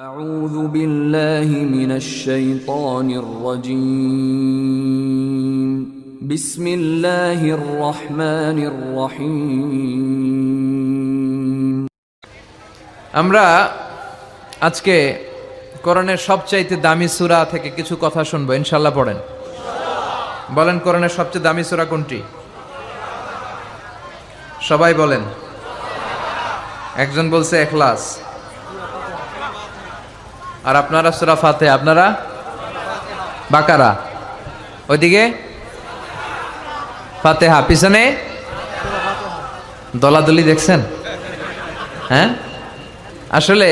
أعوذ بالله من الشيطان الرجيم بسم الله الرحمن الرحيم আমরা আজকে কোরআনের সবচাইতে দামি সূরা থেকে কিছু কথা শুনবো ইনশাআল্লাহ। পড়েন, বলেন কোরআনের সবচেয়ে দামি সূরা কোনটি? সবাই বলেন। একজন বলছে ইখলাস, আর আপনারা সূরা ফাতিহা, আপনারা বাকারা, ওইদিকে ফাতিহা, পিছনে দলাদলি দেখছেন? হ্যাঁ, আসলে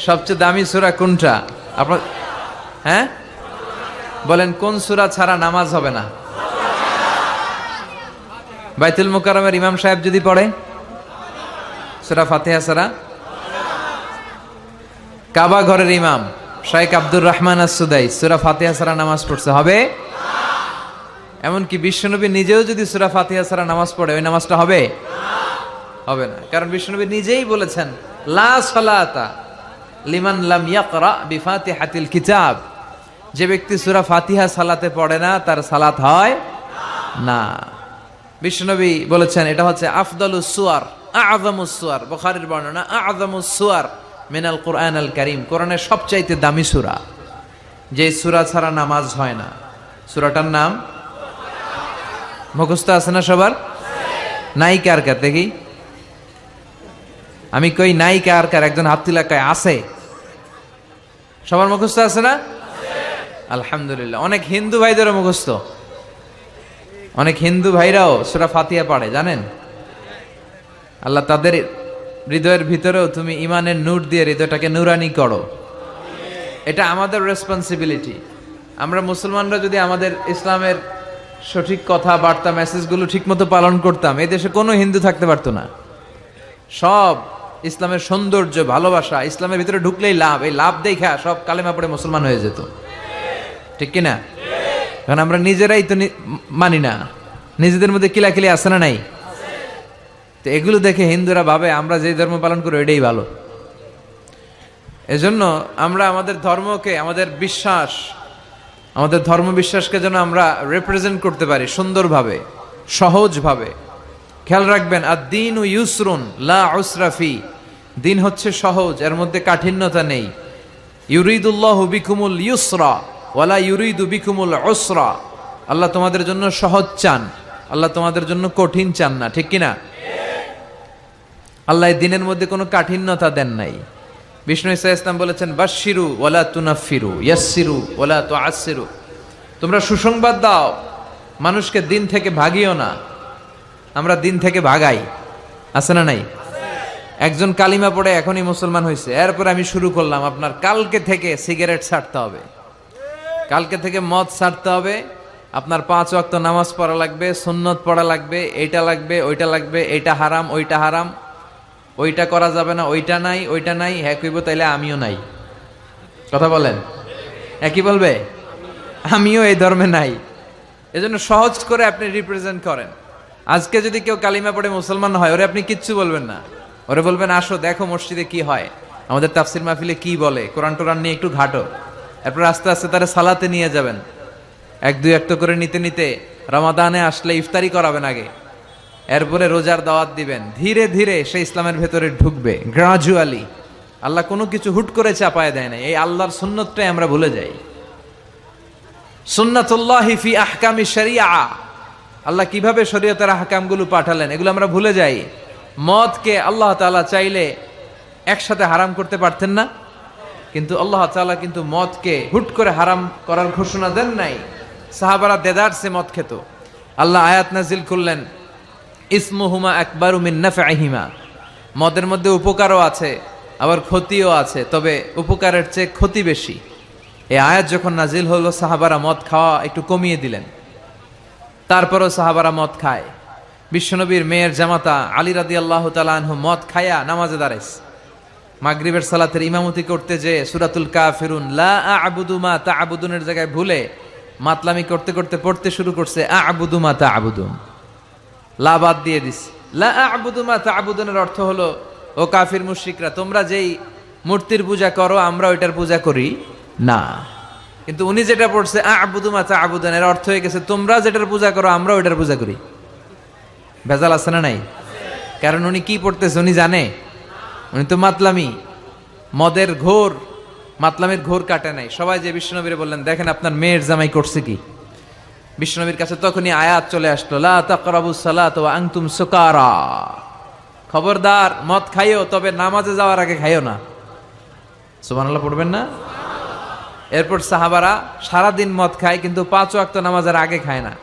সবচেয়ে দামি সূরা কোনটা আপনার? হ্যাঁ বলেন, কোন সূরা ছাড়া নামাজ হবে না? বাইতুল মুকাররমের ইমাম সাহেব যদি পড়ে সূরা ফাতিহা ছাড়া? কাবা ঘরের ইমাম শাইখ আব্দুর রহমান আস-সুদাই সূরা ফাতিহা ছাড়া নামাজ পড়ছে হবে? এমনকি বিশ্বনবী নিজেও যদি সূরা ফাতিহা ছাড়া নামাজ পড়ে ওই নামাজটা হবে? হবে না, কারণ বিশ্বনবী নিজেই বলেছেন লা সালাতা লিমান লাম ইয়াকরা বিফাতিহাতিল কিতাব, যে ব্যক্তি সূরা ফাতিহা সালাতে পড়ে না তার সালাত হয় না। বিশ্বনবী বলেছেন এটা হচ্ছে আফদালুস সুয়ার, আযমুস সুয়ার, বুখারীর বর্ণনা, আযমুস সুয়ার মিনাল কুরআন আল কারীম, কোরআনের সবচাইতে দামি সূরা। যে সূরা ছাড়া নামাজ হয় না, সূরাটার নাম মুখস্থ আছে না সবার? নাই কার কার দেখি? আমি কই নাই কার কার? একজন হাত তুলে কয় আছে। সবার মুখস্থ আছে না? আলহামদুলিল্লাহ। অনেক হিন্দু ভাইদেরও মুখস্থ, অনেক হিন্দু ভাইরাও সূরা ফাতিহা পড়ে, জানেন? আল্লাহ তাদের হৃদয়ের ভিতরেও তুমি ইমানের নূর দিয়ে হৃদয়টাকে নুরানি করো, এটা আমাদের রেসপন্সিবিলিটি। আমরা মুসলমানরা যদি আমাদের ইসলামের সঠিক কথা, বার্তা, মেসেজগুলো ঠিকমতো পালন করতাম, এই দেশে কোনো হিন্দু থাকতে পারতো না। সব ইসলামের সৌন্দর্য, ভালোবাসা, ইসলামের ভিতরে ঢুকলেই লাভ, এই লাভ দেখা সব কালেমা পড়ে মুসলমান হয়ে যেত, ঠিক কিনা? কারণ আমরা নিজেরাই তো মানি না, নিজেদের মধ্যে কিলাকিলি আছে না নাই? তো এগুলো দেখে হিন্দুরা ভাবে আমরা যে ধর্ম পালন করি এটাই ভালো। এজন্য আমরা আমাদের ধর্মকে, আমাদের বিশ্বাস, আমাদের ধর্ম বিশ্বাসকে যেন আমরা রিপ্রেজেন্ট করতে পারি সুন্দরভাবে, সহজভাবে। খেয়াল রাখবেন, আদ-দীনু ইউসরুন লা উসরা ফি, দিন হচ্ছে সহজ, এর মধ্যে কাঠিন্যতা নেই। ইউরিদুল্লাহু বিকুমুল ইউসরা ওয়ালা ইউরিদু বিকুমুল উসরা, আল্লাহ তোমাদের জন্য সহজ চান, আল্লাহ তোমাদের জন্য কঠিন চান না, ঠিক কিনা? আল্লাহ দিনের মধ্যে কোনো কাঠিন্যতা দেন নাই। বিষ্ণু ঈসা ইসলাম বলেছেন বাশশিরু ওয়ালা তুনাফিরু ইয়াসসিরু ওয়ালা তুআসসিরু, তোমরা সুসংবাদ দাও, মানুষকে দিন থেকে ভাগিও না। আমরা দিন থেকে ভাগাই, আছে না নাই? একজন কালিমা পড়ে এখনই মুসলমান হয়েছে, এরপর আমি শুরু করলাম আপনার কালকে থেকে সিগারেট ছাড়তে হবে, কালকে থেকে মদ ছাড়তে হবে, আপনার 5 ওয়াক্ত নামাজ পড়া লাগবে, সুন্নত পড়া লাগবে, এইটা লাগবে, ওইটা লাগবে, এইটা হারাম, ওইটা হারাম, ওইটা করা যাবে না, ওইটা নাই, ওইটা নাই। হ্যাঁ কইব, তাইলে আমিও নাই। কথা বলেন, একই বলবে আমিও এই ধর্মে নাই। এজন্য সহজ করে আপনি রিপ্রেজেন্ট করেন। আজকে যদি কেউ কালিমা পড়ে মুসলমান হয়, ওরে আপনি কিচ্ছু বলবেন না, ওরে বলবেন আসো দেখো মসজিদে কি হয়, আমাদের তাফসির মাহফিলে কি বলে, কোরআন টোরান নিয়ে একটু ঘাটো। এরপর আস্তে আস্তে তারা সালাতে নিয়ে যাবেন, 1-2 একটা করে নিতে নিতে রমাদানে আসলে ইফতারি করাবেন আগে, এরপরে রোজার দাওয়াত দিবেন। ধীরে ধীরে সে ইসলামের ভেতরে ঢুকবে, গ্রাজুয়ালি। আল্লাহ কোনো কিছু হুট করে চাপায় দেয় না, এই আল্লাহর সুন্নতটাই আমরা ভুলে যাই। সুন্নাতুল্লাহি ফি আহকামি শরিয়া, আল্লাহ কিভাবে শরীয়তের আহকামগুলো পাঠালেন এগুলো আমরা ভুলে যাই। মদকে আল্লাহ তাআলা চাইলে একসাথে হারাম করতে পারতেন না, কিন্তু আল্লাহ তাআলা কিন্তু মদকে হুট করে হারাম করার ঘোষণা দেন নাই। সাহাবারা দেদারসে মদ খেত, আল্লাহ আয়াত নাজিল করলেন ইসমুহুমা আকবারু মিন নাফআহিমা, মদের মধ্যে উপকারও আছে আবার ক্ষতিও আছে, তবে উপকারের চেয়ে ক্ষতি বেশি। এই আয়াত যখন নাজিল হলো সাহাবারা মদ খাওয়া একটু কমিয়ে দিলেন, তারপরও সাহাবারা মদ খায়। বিশ্বনবীর মেয়ের জামাতা আলী রাদিয়াল্লাহু তাআলা আনহু মদ খায়া নামাজে দাঁড়াইছে, মাগরিবের সালাতের ইমামতি করতে যে সূরাতুল কাফিরুন লা আ'বুদু মা তা'বুদুনের জায়গায় ভুলে মাতলামি করতে করতে পড়তে শুরু করছে আ'বুদু মা তা'বুদুন, লা বাদ দিয়ে দিস। লা আ'বুদু মা তা'বুদুনের অর্থ হলো, ও কাফির মুশরিকরা, তোমরা যেই মূর্তির পূজা করো, আমরা ওইটার পূজা করি না। কিন্তু উনি যেটা পড়ছে আ'বুদু মা তা'বুদুন, এর অর্থ হয়ে গেছে তোমরা যেটার পূজা করো আমরা ওইটার পূজা করি। ভেজাল আছে না নাই? কারণ উনি কি পড়তেছে উনি জানে? উনি তো মাতলামি, মদের ঘোর, মাতলামির ঘোর কাটে নাই। সবাই যে বিশ্বনবীরে বললেন দেখেন আপনার মেয়ের জামাই করছে কি, বিশ্বনবীর কাছে তখনই আয়াত চলে আসলো, লা তাকরাবুস সালাত ওয়া আনতুম সুকারা, খবরদার মদ খাইও তবে নামাজে যাওয়ার আগে খাইও না। সুবহানাল্লাহ পড়বেন না? এরপর সাহাবারা সারাদিন মদ খায় কিন্তু 5 ওয়াক্ত নামাজের আগে খায় না,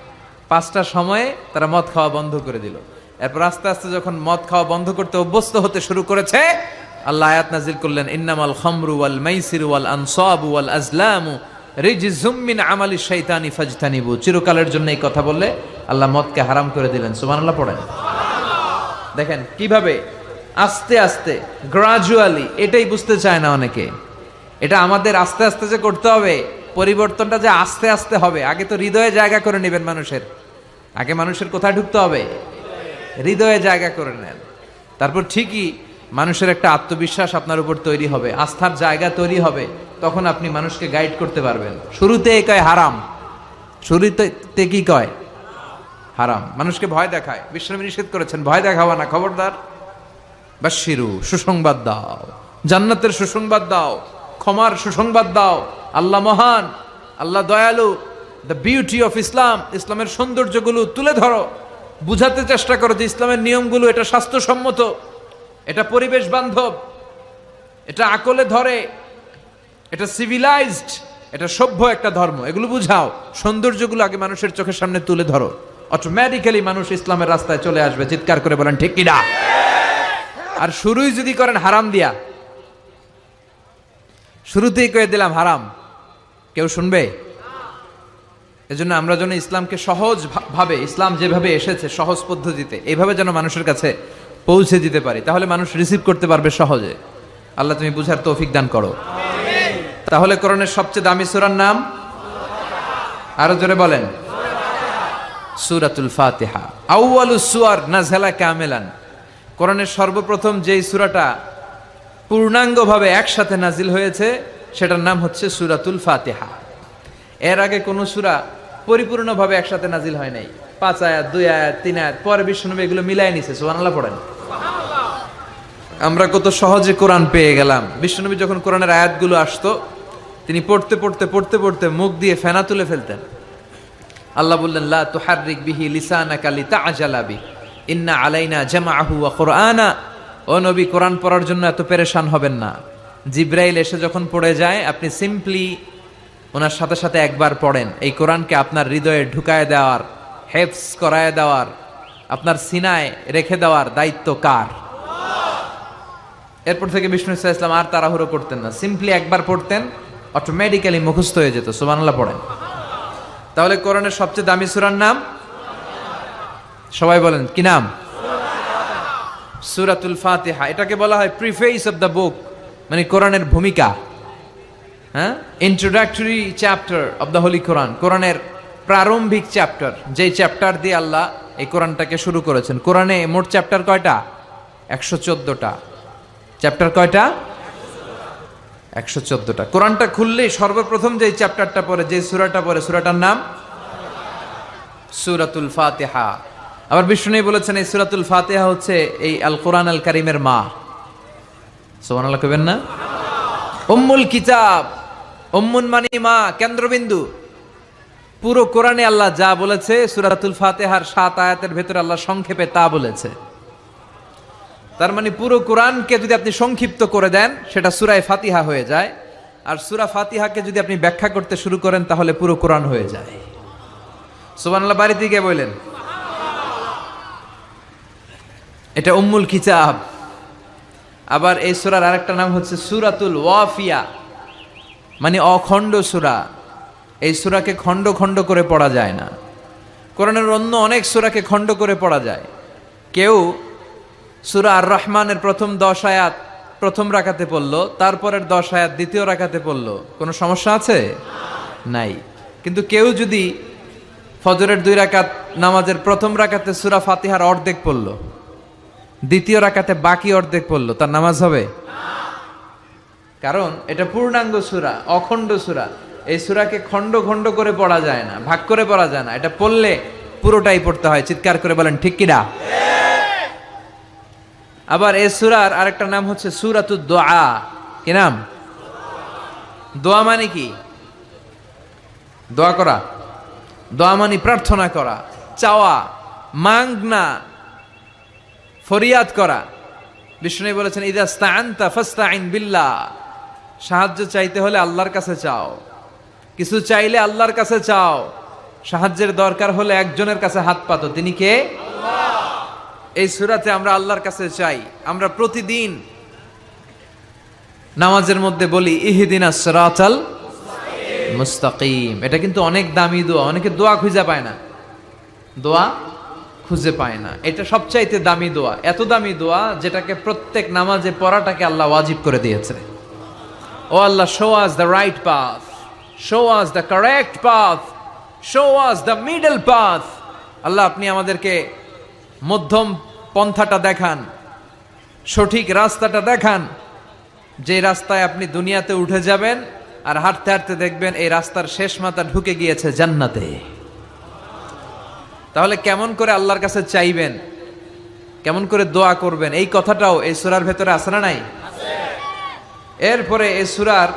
5টার সময়ে তারা মদ খাওয়া বন্ধ করে দিল। এরপর আস্তে আস্তে যখন মদ খাওয়া বন্ধ করতে অভ্যস্ত হতে শুরু করেছে, আল্লাহ আয়াত নাজিল করলেন, ইন্নামাল খামরু ওয়াল মাইসিরু ওয়াল আনসাবু ওয়াল আজলামু রিজজুম মিন আমালি শাইতানি ফাজতানিবু। চিরকালের জন্য এই কথা বললে আল্লাহ মদকে হারাম করে দিলেন। সুবহানাল্লাহ পড়েন। দেখেন কিভাবে আস্তে আস্তে গ্রাজুয়ালি, এটাই বুঝতে চায় না অনেকে। এটা আমাদের আস্তে আস্তে যে করতে হবে, পরিবর্তনটা যে আস্তে আস্তে হবে। আগে তো হৃদয়ে জায়গা করে নেবেন মানুষের, আগে মানুষের কোথায় ঢুকতে হবে? হৃদয়ে জায়গা করে নেন, তারপর ঠিকই মানুষের একটা আত্মবিশ্বাস আপনার উপর তৈরি হবে, আস্থার জায়গা তৈরি হবে, তখন আপনি মানুষকে গাইড করতে পারবেন। শুরুতে কয় হারাম, শুরুতে কি কয়? হারাম। মানুষকে ভয় দেখায়, বিশ্বনবী নিষেধ করেছেন ভয় দেখাওয়া না, খবরদার। বাশশিরু, সুসংবাদ দাও, জান্নাতের সুসংবাদ দাও, ক্ষমার সুসংবাদ দাও। আল্লাহ মহান, আল্লাহ দয়ালু। দ্য বিউটি অফ ইসলাম, ইসলামের সৌন্দর্যগুলো তুলে ধরো, বুঝাতে চেষ্টা করো যে ইসলামের নিয়মগুলো এটা স্বাস্থ্যসম্মত, এটা পরিবেশ বান্ধব, এটা আকলে ধরে, এটা সিভিলাইজড, এটা সভ্য একটা ধর্ম। এগুলো বুঝাও, সৌন্দর্যগুলো আগে মানুষের চোখের সামনে তুলে ধরো, অটোমেটিক্যালি মানুষ ইসলামের রাস্তায় চলে আসবে। চিৎকার করে বলেন ঠিক কিনা? আর শুরুই যদি করেন হারাম দিয়া, শুরুতেই কয়ে দিলাম হারাম, কেউ শুনবে? এজন্য আমরা যেন ইসলামকে সহজ ভাবে, ইসলাম যেভাবে এসেছে সহজ পদ্ধতিতে, এইভাবে যেন মানুষের কাছে পৌঁছে দিতে পারি, তাহলে মানুষ রিসিভ করতে পারবে সহজে। আল্লাহ তুমি বুঝার তৌফিক দান করো। তাহলে কোরআনের সবচেয়ে দামি সূরার নাম? আরো জোরে বলেন। সূরাতুল ফাতিহা। আউয়ালুস সুওয়ার নাযালা কামিলান। কোরআনের সর্বপ্রথম যেই সূরাটা পূর্ণাঙ্গভাবে একসাথে নাজিল হয়েছে সেটার নাম হচ্ছে সূরাতুল ফাতিহা। এর আগে কোন সূরা পরিপূর্ণভাবে একসাথে নাজিল হয় নাই। 5 আয়াত, 2 আয়াত, 3 আয়াত, পরে বিশ্বনবী এগুলো মিলাই নিছে। সুবহানাল্লাহ পড়েন। আমরা কত সহজে কোরআন পেয়ে গেলাম। বিশ্বনবী যখন কোরআনের আয়াতগুলো আসতো, তিনি পড়তে পড়তে পড়তে পড়তে মুখ দিয়ে ফেনা তুলে ফেলতেন। আল্লাহ বললেন, লা তুহাররিক বিহি লিসানাকা লিতাআজালা বি ইন্না আলাইনা জামাআহু ওয়া কুরআনা। ও নবী, কোরআন পড়ার জন্য এত পেরেশান হবেন না। জিব্রাইল এসে যখন পড়ে যায়, আপনি সিম্পলি ওনার সাথে সাথে একবার পড়েন। এই কোরআনকে আপনার হৃদয়ে ঢুকায় দেওয়ার, হেফজ করায় দেওয়ার, আপনার সিনায় রেখে দেওয়ার দায়িত্ব কার? এরপর থেকে বিষ্ণু ইসলাম আর তাড়াহুড়ো করতেন না, সিম্পলি একবার পড়তেন, অটোমেটিক্যালি মুখস্থ হয়ে যেত। সুবহানাল্লাহ পড়েন। তাহলে কোরআনের সবচেয়ে দামি সূরার নাম? সবাই বলেন কি নাম? সূরাতুল ফাতিহা। এটাকে বলা হয় প্রিফেস অফ দ্য বুক, মানে কোরআনের ভূমিকা। হ্যাঁ, introductory chapter of the holy Quran, কোরআনের প্রারম্ভিক চ্যাপ্টার, যেই চ্যাপ্টার দিয়ে আল্লাহ এই কোরআনটাকে শুরু করেছেন। কোরআনে মোট চ্যাপ্টার কয়টা? 114টা। চ্যাপ্টার কয়টা? 114টা। কোরআনটা খুললেই সর্বপ্রথম যে চ্যাপ্টারটা পড়ে, যে সূরাটা পড়ে, সূরাটার নাম সূরাতুল ফাতিহা। আবার বিষ্ণু বলেছেন এই সূরাতুল ফাতিহা হচ্ছে এই আল কোরআন আল কারীমের মা। সুবহানাল্লাহ কইবেন না? উম্মুল কিতাব, উম্মুন মানে মা, কেন্দ্রবিন্দু। পুরো কোরআনে আল্লাহ যা বলেছে সূরাতুল ফাতিহার 7 আয়াতের ভেতরে আল্লাহ সংক্ষেপে তা বলেছে। তার মানে পুরো কোরআনকে যদি আপনি সংক্ষিপ্ত করে দেন সেটা সূরা ফাতিহা হয়ে যায়, আর সূরা ফাতিহাকে যদি আপনি ব্যাখ্যা করতে শুরু করেন তাহলে পুরো কোরআন হয়ে যায়। সুবহানাল্লাহ বাড়িতে গিয়ে বললেন। এটা উম্মুল কিতাব। আবার এই সূরার আরেকটা নাম হচ্ছে সূরাতুল ওয়াফিয়া, মানে অখণ্ড সূরা। এই সূরাকে খণ্ড খণ্ড করে পড়া যায় না। কোরআনের অন্য অনেক সূরাকে খণ্ড করে পড়া যায়। কেউ সূরা আর রহমানের প্রথম 10 আয়াত প্রথম রাকাতে পড়লো, তারপরের 10 আয়াত দ্বিতীয় রাকাতে পড়লো, কোনো সমস্যা আছে? নাই। কিন্তু কেউ যদি ফজরের 2 রাকাত নামাজের প্রথম রাকাতে সূরা ফাতিহার অর্ধেক পড়লো, দ্বিতীয় রাকাতে বাকি অর্ধেক পড়লো, তার নামাজ হবে? কারণ এটা পূর্ণাঙ্গ সূরা, অখণ্ড সূরা। এই সূরাকে খণ্ড খণ্ড করে পড়া যায় না, ভাগ করে পড়া যায় না। এটা পড়লে পুরোটাই পড়তে হয়। চিৎকার করে বলেন ঠিক কিনা? আবার এই সূরার আরেকটা নাম হচ্ছে সূরাতুদ দুআ। কি নাম? দোয়া মানে কি? দোয়া করা। দোয়া মানে প্রার্থনা করা, চাওয়া, মাংনা, ফরিয়াদ করা। বিষ্ণু বলেছেন ইযা ইসতাআনতা ফাসতাইন বিল্লাহ। সাহায্য চাইতে হলে আল্লাহর কাছে চাও, কিছু চাইলে আল্লাহর কাছে চাও। সাহায্যের দরকার হলে একজনের কাছে হাত পাতো, তিনি কে? আল্লাহ। এই সূরাতে আমরা আল্লাহর কাছে চাই। আমরা প্রতিদিন নামাজের মধ্যে বলি ইহদিনাস সিরাতাল মুস্তাকিম। এটা কিন্তু অনেক দামি দোয়া। অনেকে দোয়া খুঁজে পায় না, দোয়া খুঁজে পায় না। এটা সবচাইতে দামি দোয়া। এত দামি দোয়া যেটাকে প্রত্যেক নামাজে পড়াটাকে আল্লাহ ওয়াজিব করে দিয়েছে। O Allah, show us the right path, show us the correct path, show us the middle path. Allah, আপনি আমাদেরকে মধ্যম পন্থাটা দেখান, সঠিক রাস্তাটা দেখান, যে রাস্তায় আপনি দুনিয়াতে উঠে যাবেন আর হাঁটতে হাঁটতে দেখবেন এই রাস্তার শেষ মাথা ঢুকে গিয়েছে জান্নাতে। তাহলে কেমন করে আল্লাহর কাছে চাইবেন, কেমন করে দোয়া করবেন, এই কথাটাও এই সূরার ভেতরে আছে না নাই? এরপরে এই সূরার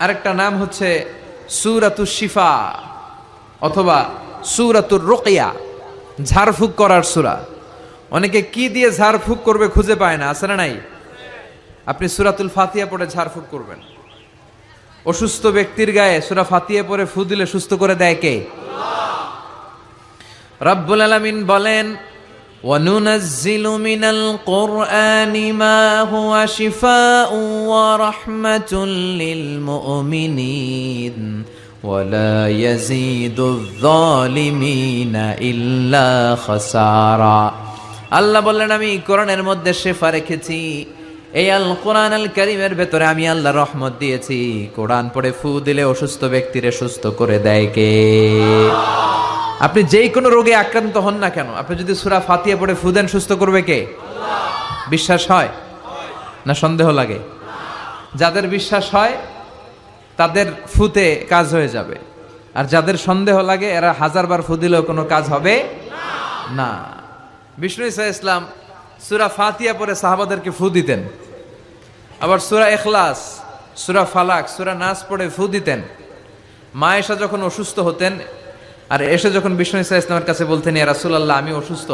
আরেকটা নাম হচ্ছে সূরাতুশ শিফা অথবা সূরাতুর রুকিয়া, ঝাড়ফুঁক করার সূরা। অনেকে কি দিয়ে ঝাড়ফুঁক করবে খুঁজে পায় না, আছে না নাই? আপনি সূরাতুল ফাতিহা পড়ে ঝাড়ফুঁক করবেন। অসুস্থ ব্যক্তির গায়ে সূরা ফাতিহা পড়ে ফু দিলে সুস্থ করে দেয় কে? আল্লাহ। রব্বুল আলামিন বলেন وَنُنَزِّلُ مِنَ الْقُرْآنِ مَا هُوَ شِفَاءٌ وَرَحْمَةٌ لِّلْمُؤْمِنِينَ وَلَا يَزِيدُ الظَّالِمِينَ إِلَّا خَسَارًا। আল্লাহ বললেন আমি কোরআনের মধ্যে শিফা রেখেছি। এই আল কোরআন আল কারীমের ভেতরে আমি আল্লাহ রহমত দিয়েছি। কোরআন পড়ে ফু দিলে অসুস্থ ব্যক্তিরে সুস্থ করে দেয় কে? আপনি যেই কোনো রোগে আক্রান্ত হন না কেন, আপনি যদি সূরা ফাতিহা পড়ে ফু দেন, সুস্থ করবে কে? আল্লাহ। বিশ্বাস হয় না সন্দেহ লাগে? যাদের বিশ্বাস হয় তাদের ফুতে কাজ হয়ে যাবে, আর যাদের সন্দেহ লাগে এরা হাজারবার ফু দিলেও কোনো কাজ হবে না। বিষ্ণু ঈসা ইসলাম সূরা ফাতিহা পড়ে সাহাবাদেরকে ফু দিতেন। আবার সূরা ইখলাস, সূরা ফালাক, সূরা নাস পড়ে ফু দিতেন। মা আয়েশা যখন অসুস্থ হতেন আর এসে যখন বিষ্ণু ঈসা ইসলামের কাছে বলতেন ইয়া রাসূলুল্লাহ আমি অসুস্থ,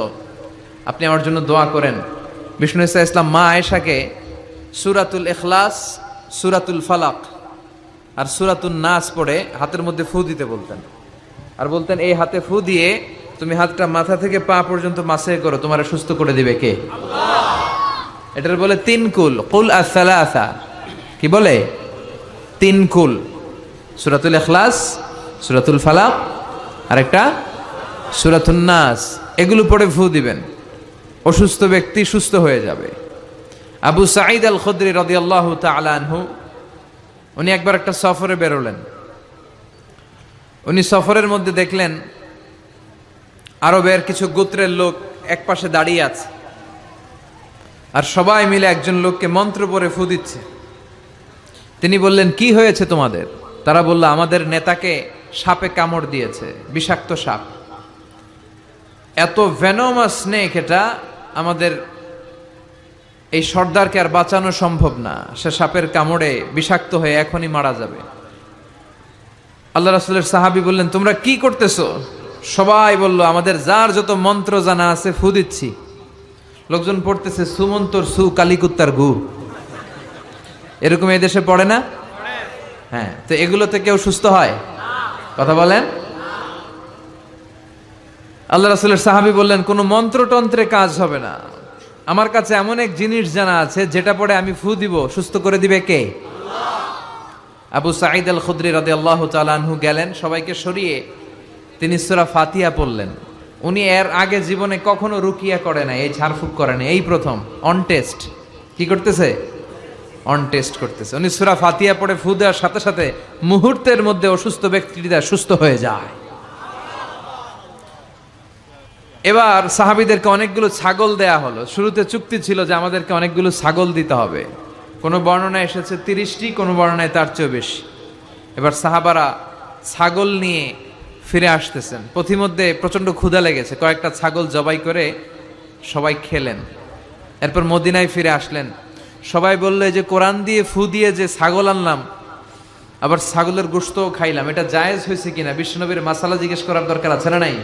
আপনি আমার জন্য দোয়া করেন, বিষ্ণু ঈসা ইসলাম মা আয়েশাকে সূরাতুল ইখলাস, সূরাতুল ফালাক আর সূরাতুন নাস পড়ে হাতের মধ্যে ফু দিতে বলতেন। আর বলতেন এই হাতে ফু দিয়ে তুমি হাতটা মাথা থেকে পা পর্যন্ত মাসে করো, তোমার সুস্থ করে দিবে কে? আল্লাহ। এটার বলে তিন কুল, কুল আস-সালাসা। কি বলে? তিন কুল। সূরাতুল ইখলাস, সূরাতুল ফালাক আর একটা সূরাতুন নাস। এগুলো পড়ে ফু দিবেন, অসুস্থ ব্যক্তি সুস্থ হয়ে যাবে। আবু সাঈদ আল খুদরি রাদিয়াল্লাহু তাআলা আনহু, উনি একবার একটা সফরে বেরোলেন। উনি সফরের মধ্যে দেখলেন আরবের কিছু গোত্রের লোক এক পাশে দাঁড়িয়ে আছে, আর সবাই মিলে একজন লোককে মন্ত্র পড়ে ফু দিচ্ছে। তিনি বললেন কি হয়েছে তোমাদের? তারা বলল আমাদের নেতাকে সাপে কামড় দিয়েছে, বিষাক্ত সাপ। এত ভেনোমাস স্নেক, এটা আমাদের এই সর্দারকে আর বাঁচানো সম্ভব না, সে সাপের কামড়ে বিষাক্ত হয়ে এখনই মারা যাবে। আল্লাহ রাসূলের সাহাবী বললেন তোমরা কি করতেছো? সবাই বলল আমাদের যার যত মন্ত্র জানা আছে ফু দিচ্ছি। লোকজন পড়তেছে সুমন্তর সু কালিকুত্তার গু, এরকম এই দেশে পড়ে না? হ্যাঁ, তো এগুলোতে কেউ সুস্থ হয়? কথা বলেন। আল্লাহ রাসূলের সাহাবী বললেন কোনো মন্ত্রতন্ত্রে কাজ হবে না, আমার কাছে এমন এক জিনিস জানা আছে যেটা পড়ে আমি ফু দিব, সুস্থ করে দিবে কে? আল্লাহ। আবু সাঈদ আল খুদরি রাদিয়াল্লাহু তাআলা আনহু গেলেন, সবাইকে সরিয়ে তিনি সূরা ফাতিহা পড়লেন। উনি এর আগে জীবনে কখনো রুকিয়া করে না, এই ঝাড়ফুঁক করে না, এই প্রথম অন টেস্ট। কি করতেছে? অন টেস্ট করতেছে। উনি সূরা ফাতিহা পড়ে ফু দেওয়ার সাথে সাথে মুহূর্তের মধ্যে অসুস্থ ব্যক্তিটা সুস্থ হয়ে যায়। এবার সাহাবীদেরকে অনেকগুলো ছাগল দেয়া হলো। শুরুতে চুক্তি ছিল যে আমাদেরকে অনেকগুলো ছাগল দিতে হবে। কোনো বর্ণনায় এসেছে 30টি, কোনো বর্ণনায় তার চেয়েও বেশি। এবার সাহাবারা ছাগল নিয়ে ফিরে আসতেছেন, পথিমধ্যে প্রচন্ড ক্ষুধা লেগেছে, কয়েকটা ছাগল জবাই করে সবাই খেলেন। এরপর মদিনায় ফিরে আসলেন, সবাই বললে যে কোরআন দিয়ে ফু দিয়ে যে ছাগল আনলাম, আবার ছাগলের গোশতও খাইলাম, এটা জায়েজ হয়েছে কিনা বিশ্বনবীর মাসালা জিজ্ঞেস করার দরকার আছে না নাই?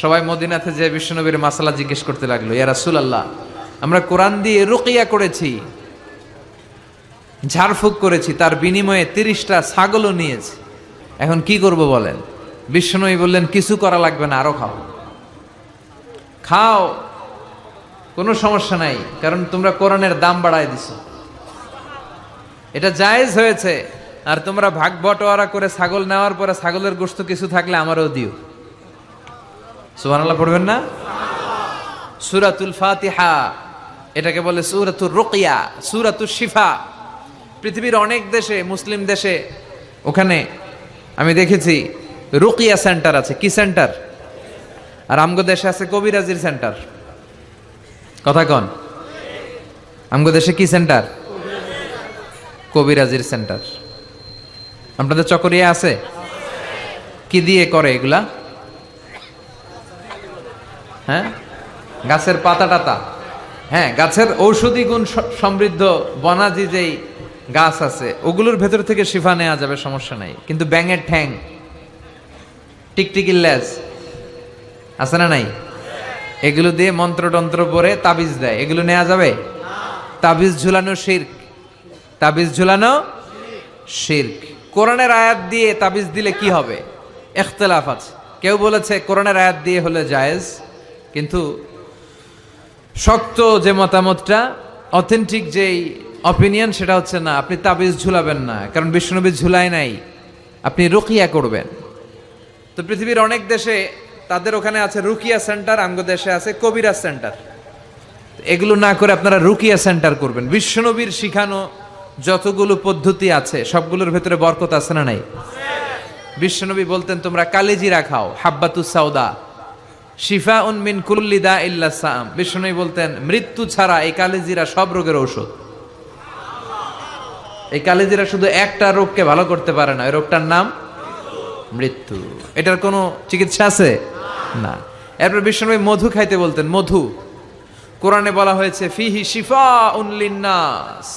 সবাই মদিনাতে যে বিশ্বনবীর মাসালা জিজ্ঞেস করতে লাগলো, ইয়া রাসূলুল্লাহ, আমরা কোরআন দিয়ে রুকিয়া করেছি, ঝাড়ফুঁক করেছি, তার বিনিময়ে 30টা ছাগলও নিয়েছি, এখন কি করব বলেন? বিশ্বনবী বললেন, কিছু করা লাগবে না, আরো খাও, খাও, কোনো সমস্যা নাই, কারণ তোমরা কোরআনের দাম বাড়ায় দিছো, এটা জায়েজ হয়েছে। আর তোমরা ভাগ বটোয়ারা করে ছাগল নেওয়ার পরে ছাগলের গোশত কিছু থাকলে আমারও দিও। সুবহানাল্লাহ পড়বেন না? সূরাতুল ফাতিহা এটাকে বলে সূরাতুর রুকিয়া, সূরাতুশ শিফা। পৃথিবীর অনেক দেশে, মুসলিম দেশে, ওখানে আমি দেখেছি রুকিয়া সেন্টার আছে। কি সেন্টার? আর আমগো দেশে আছে কবিরাজির সেন্টার। কথা কন, আমগো দেশে কি সেন্টার? কবিরাজির সেন্টার। আপনাদের চকরিয়া আছে? কি দিয়ে করে এগুলা? হ্যাঁ, গাছের পাতা টাতা, হ্যাঁ, গাছের ঔষধি গুণ সমৃদ্ধ বনাজি যেই গাছ আছে ওগুলোর ভেতর থেকে শিফা নেওয়া যাবে, সমস্যা নাই। কিন্তু ব্যাঙের ঠ্যাং, টিকটিকির লেজ আছে না নাই, এগুলো দিয়ে মন্ত্রতন্ত্র পরে তাবিজ দেয়, এগুলো নেওয়া যাবে? তাবিজ ঝুলানো শিরক, তাবিজ ঝুলানো শিরক। কোরআনের আয়াত দিয়ে তাবিজ দিলে কি হবে? ইখতিলাফ আছে। কেউ বলেছে কোরআনের আয়াত দিয়ে হলে জায়েজ, কিন্তু শক্ত যে মতামতটা, অথেন্টিক যেই অপিনিয়ন, সেটা হচ্ছে না, আপনি তাবিজ ঝুলাবেন না, কারণ বিশ্বনবী ঝুলায় নাই, আপনি রুকিয়া করবেন। তো পৃথিবীর অনেক দেশে তাদের ওখানে আছে রুকিয়া সেন্টার, আমগো দেশে আছে কবিরাজ সেন্টার। এগুলো না করে আপনারা রুকিয়া সেন্টার করবেন। বিশ্বনবীর শিখানো যতগুলো পদ্ধতি আছে সবগুলোর ভেতরে বরকত আছে না নাই? বিশ্বনবী বলতেন তোমরা কালিজিরা খাও, হাব্বাতুস সাউদা শিফাউন মিন কুল্লি দা ইল্লা সাম। বিশ্বনবী বলতেন মৃত্যু ছাড়া এই কালিজিরা সব রোগের ঔষধ। এই কালিজিরা শুধু একটা রোগকে ভালো করতে পারে না, এই রোগটার নাম মৃত্যু। এটার কোনো চিকিৎসা আছে না। এরপর বিশ্বনবী মধু খাইতে বলতেন। মধু কোরআনে বলা হয়েছে ফিহি শিফাউন লিন্নাস,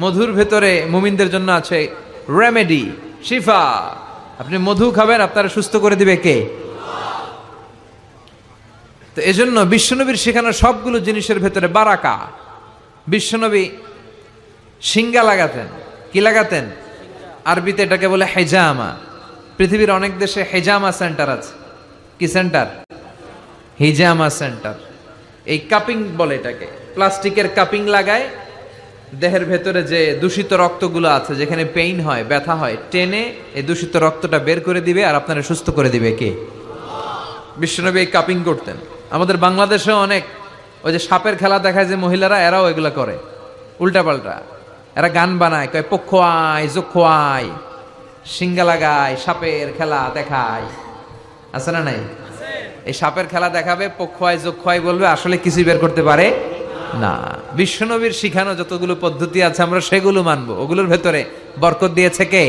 মধুর ভেতরে মুমিনদের জন্য আছে রেমেডি, শিফা। আপনি মধু খাবেন, আপনারা সুস্থ করে দিবে কে? তো এজন্য বিশ্বনবীর শেখানো সবগুলো জিনিসের ভেতরে বারাকা। বিশ্বনবী সিঙ্গা লাগাতেন। কি লাগাতেন? আরবিতে এটাকে বলে হেজামা। পৃথিবীর অনেক দেশে হেজামা সেন্টার আছে। কি সেন্টার? হিজামা সেন্টার। এই কাপিং বলে এটাকে, প্লাস্টিকের কাপিং লাগায়, দেহের ভেতরে যে দূষিত রক্তগুলো আছে, যেখানে পেইন হয়, ব্যথা হয়, টেনে এই দূষিত রক্তটা বের করে দিবে আর আপনারা সুস্থ করে দিবে কে? বিশ্বনবী এই কাপিং করতেন। আমাদের বাংলাদেশেও অনেক ওই যে সাপের খেলা দেখায় যে মহিলারা, এরাও এগুলো করে উল্টাপাল্টা। এরা গান বানায়, কয় পক্ষ আয় যোক্ষ আয়, সিঙ্গা লাগায়, সাপের খেলা দেখায়, আছে না নাই? এই সাপের খেলা দেখাবে, পক্ষ আয় যোক্ষ আয় বলবে, আসলে কিছুই বের করতে পারে না। বিশ্বনবীর শিখানো যতগুলো পদ্ধতি আছে আমরা সেগুলো মানবো, ওগুলোর ভেতরে বরকত দিয়েছে কে?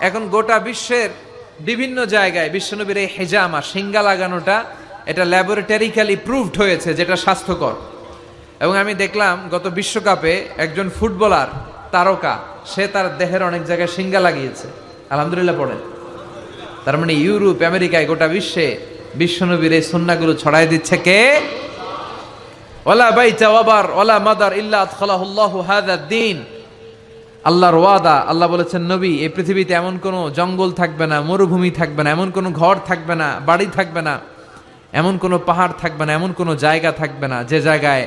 এখন গোটা বিশ্বের বিভিন্ন জায়গায় বিশ্বনবীর এই হেজামা, সিঙ্গা লাগানোটা, এটা ল্যাবরেটরিক্যালি প্রুভড হয়েছে যেটা স্বাস্থ্যকর। এবং আমি দেখলাম গত বিশ্বকাপে একজন ফুটবলার তারকা, সে তার দেহের অনেক জায়গায় সিঙ্গা লাগিয়েছে। আলহামদুলিল্লাহ পড়েন। তার মানে ইউরোপ, আমেরিকায়, গোটা বিশ্বে বিশ্বনবীর এই সুন্নাহগুলো ছড়াই দিচ্ছে কে? ওয়ালা বাইতা ওয়াবার ওয়ালা মাদার ইল্লা আদখালাহুল্লাহু হাযাদ দ্বীন। আল্লাহর ওয়াদা, আল্লাহ বলেছেন নবী, এই পৃথিবীতে এমন কোনো জঙ্গল থাকবে না, মরুভূমি থাকবে না, এমন কোনো ঘর থাকবে না, বাড়ি থাকবে না, এমন কোনো পাহাড় থাকবে না, এমন কোনো জায়গা থাকবে না যে জায়গায়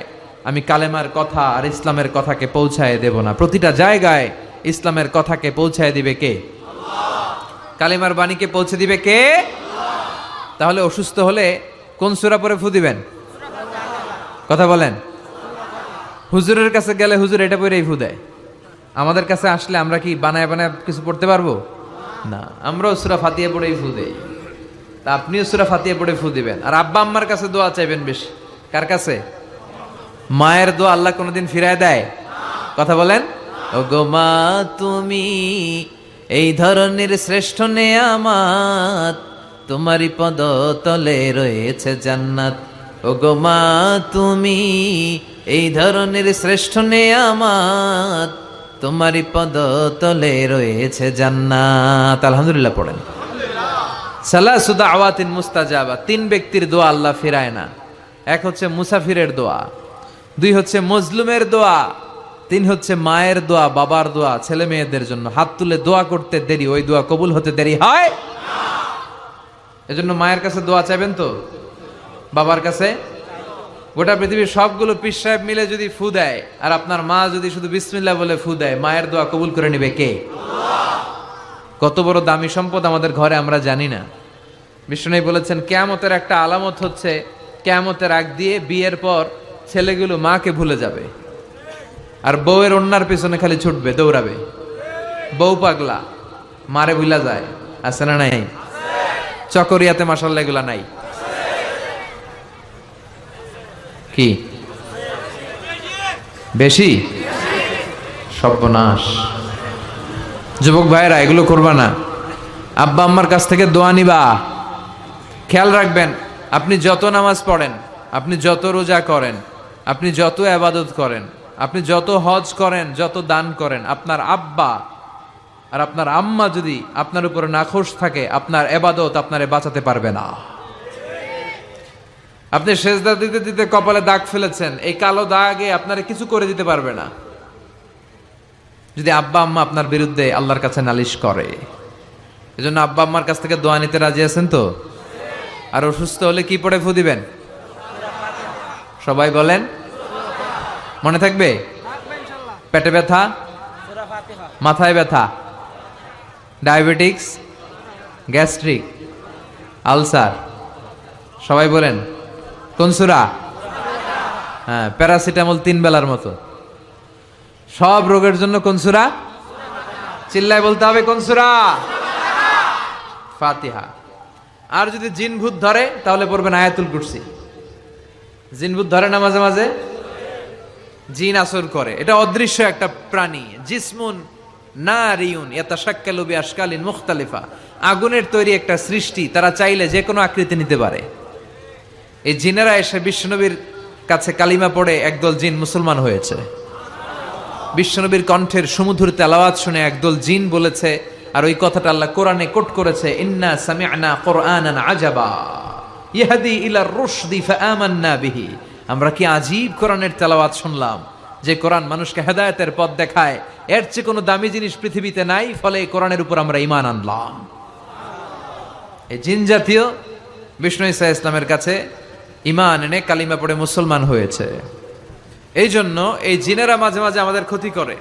আমি কালেমার কথা আর ইসলামের কথাকে পৌঁছায় দেব না। প্রতিটা জায়গায় ইসলামের কথাকে পৌঁছায় দিবে কে? কালেমার বাণীকে পৌঁছে দিবে কে? তাহলে অসুস্থ হলে কোন সূরা পড়ে ফু দিবেন? কথা বলেন। হুজুরের কাছে গেলে হুজুর এটা পড়েই ফু দেয়। আমাদের কাছে আসলে আমরা কি বানায় বানায় কিছু পড়তে পারবো না? আমরাও সূরা ফাতিহা পড়েই ফু দেই। তা আপনিও সূরা ফাতিহা পড়ে ফু দিবেন। আর আব্বা আম্মার কাছে দোয়া চাইবেন বেশি। কার কাছে? মায়ের দোয়া আল্লাহ কোনোদিন ফিরায় দেয়? কথা বলেন। ওগো মা তুমি এই ধরনের শ্রেষ্ঠ নেয়ামত, তোমারই পদতলে রয়েছে জান্নাত। ওগো মা তুমি এই ধরনের শ্রেষ্ঠ নেয়ামত, তোমারই পদতলে রয়েছে জান্নাত। আলহামদুলিল্লাহ পড়েন। সালাসু দাওয়াতিন মুস্তাজাবা, 3 ব্যক্তির দোয়া আল্লাহ ফিরায় না। এক হচ্ছে মুসাফিরের দোয়া, 2 হচ্ছে মজলুমের দোয়া, 3 হচ্ছে মায়ের দোয়া, বাবার দোয়া, ছেলে মেয়েদের জন্য হাত তুলে দোয়া করতে দেরি, ওই দোয়া কবুল হতে দেরি হয়। এজন্য মায়ের কাছে দোয়া চাইবেন তো, বাবার কাছে। গোটা পৃথিবীর সবগুলো পীর সাহেব মিলে যদি ফু দেয়, আর আপনার মা যদি শুধু বিসমিল্লাহ বলে ফু দেয়, মায়ের দোয়া কবুল করে নেবে কে? কত বড় দামি সম্পদ আমাদের ঘরে আমরা জানি না। বিষ্ণু বলেছেন কিয়ামতের একটা আলামত হচ্ছে, কিয়ামতের আগ দিয়ে বিয়ের পর ছেলেগুলো মাকে ভুলে যাবে, আর বউয়ের ওন্নার পিছনে খালি ছুটবে, দৌড়াবে। বউ পাগলা, মারে ভুলা যায়, আছে না নাই? চকরিয়াতে মাশাআল্লাহ এগুলা নাই কি? বেশি? সর্বনাশ। যুবক ভাইয়েরা এগুলো করবা না। আব্বা আম্মার কাছ থেকে দোয়া নিবা। খেয়াল রাখবেন, আপনি যত নামাজ পড়েন, আপনি যত রোজা করেন, আপনি যত ইবাদত করেন, আপনি যত হজ করেন, যত দান করেন, আপনার আব্বা আর আপনার আম্মা যদি আপনার উপরে নাখোশ থাকে, আপনার ইবাদত আপনারে বাঁচাতে পারবে না। আপনি সেজদা দিতে দিতে কপালে দাগ ফেলেছেন, এই কালো দাগে আপনারে কিছু করে দিতে পারবে না যদি আব্বা আম্মা আপনার বিরুদ্ধে আল্লাহর কাছে নালিশ করে। এজন্য আব্বা আম্মার কাছ থেকে দোয়া নিতে রাজি আছেন তো? আর অসুস্থ হলে কি পড়ে ফু দিবেন? সবাই বলেন, মনে থাকবে? পেটে ব্যথা, মাথায় ব্যথা, ডায়াবেটিক্স, গ্যাস্ট্রিক, আলসার, সবাই বলেন কোন সূরা? হ্যাঁ, প্যারাসিটামল 3 বেলার মতো। সব রোগের জন্য কোন সূরা? চিল্লায় বলতে হবে কোন সূরা? ফাতিহা। আর যদি জিন ভূত ধরে তাহলে পড়বেন আয়াতুল কুরসি। জিন ভূত ধরে না মাঝে মাঝে, জিন আসর করে, এটা অদৃশ্য একটা প্রাণী। জিসমুন নারিউন ইয়াতাশাক্কালু বিআশকালিন মুখতালিফা, আগুনের তৈরি একটা সৃষ্টি, তারা চাইলে যে কোনো আকৃতি নিতে পারে। এই জিনেরা এসে বিশ্বনবীর কাছে কালিমা পড়ে একদল জিন মুসলমান হয়েছে। বিশ্বনবীর কণ্ঠের সুমধুর তেলাওয়াত শুনে একদল জিন বলেছে, আর ওই কথাটা আল্লাহ কোরআনে কোট করেছে, ইন্না সামি'না কুরআনান আজাবা ইয়াহদি ইলার রুশদি ফাআমান্না বিহি। আমরা কি আজীব কোরআনের তেলাওয়াত শুনলাম, যে কোরআন মানুষকে হেদায়েতের পথ দেখায়। এর চেয়ে কোনো দামি জিনিস পৃথিবীতে নাই, ফলে এই কোরআনের উপর আমরা ঈমান আনলাম। এই জিন জাতীয় বিষ্ণু ঈসা ইসলামের কাছে ঈমান এনে কালিমা পড়ে মুসলমান হয়েছে। এই জন্য এই জিনেরা মাঝে মাঝে আমাদের ক্ষতি করে।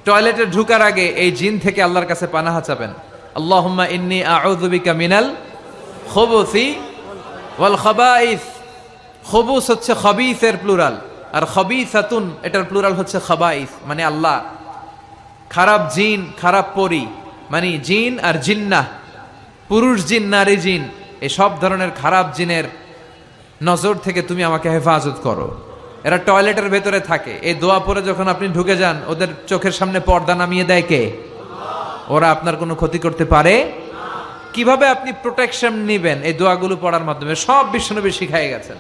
টয়লেটে ঢুকার আগে এই জিন থেকে আল্লাহর কাছে পানাহা চাবেন। আল্লাহুম্মা ইন্নী আউযু বিকা মিনাল খুবুসি ওয়াল খাবাইস। খুবুস হচ্ছে খাবিসের প্লুরাল, আর খাবিসাতুন এটার প্লুরাল হচ্ছে খাবাইস। মানে আল্লাহ, খারাপ জিন, খারাপ পরি, মানে জিন আর জিন্নাহ, পুরুষ জিন, নারী জিন, এই সব ধরনের খারাপ জিনের নজর থেকে তুমি আমাকে হেফাজত করো। এরা টয়লেটের ভেতরে থাকে। এই দোয়া পরে যখন আপনি ঢুকে যান, ওদের চোখের সামনে পর্দা নামিয়ে দেয় কে? ওরা আপনার কোনো ক্ষতি করতে পারে? কিভাবে আপনি প্রোটেকশন নেবেন এই দোয়াগুলো পড়ার মাধ্যমে? সব বিশ্বনবী শিখাই গেছেন।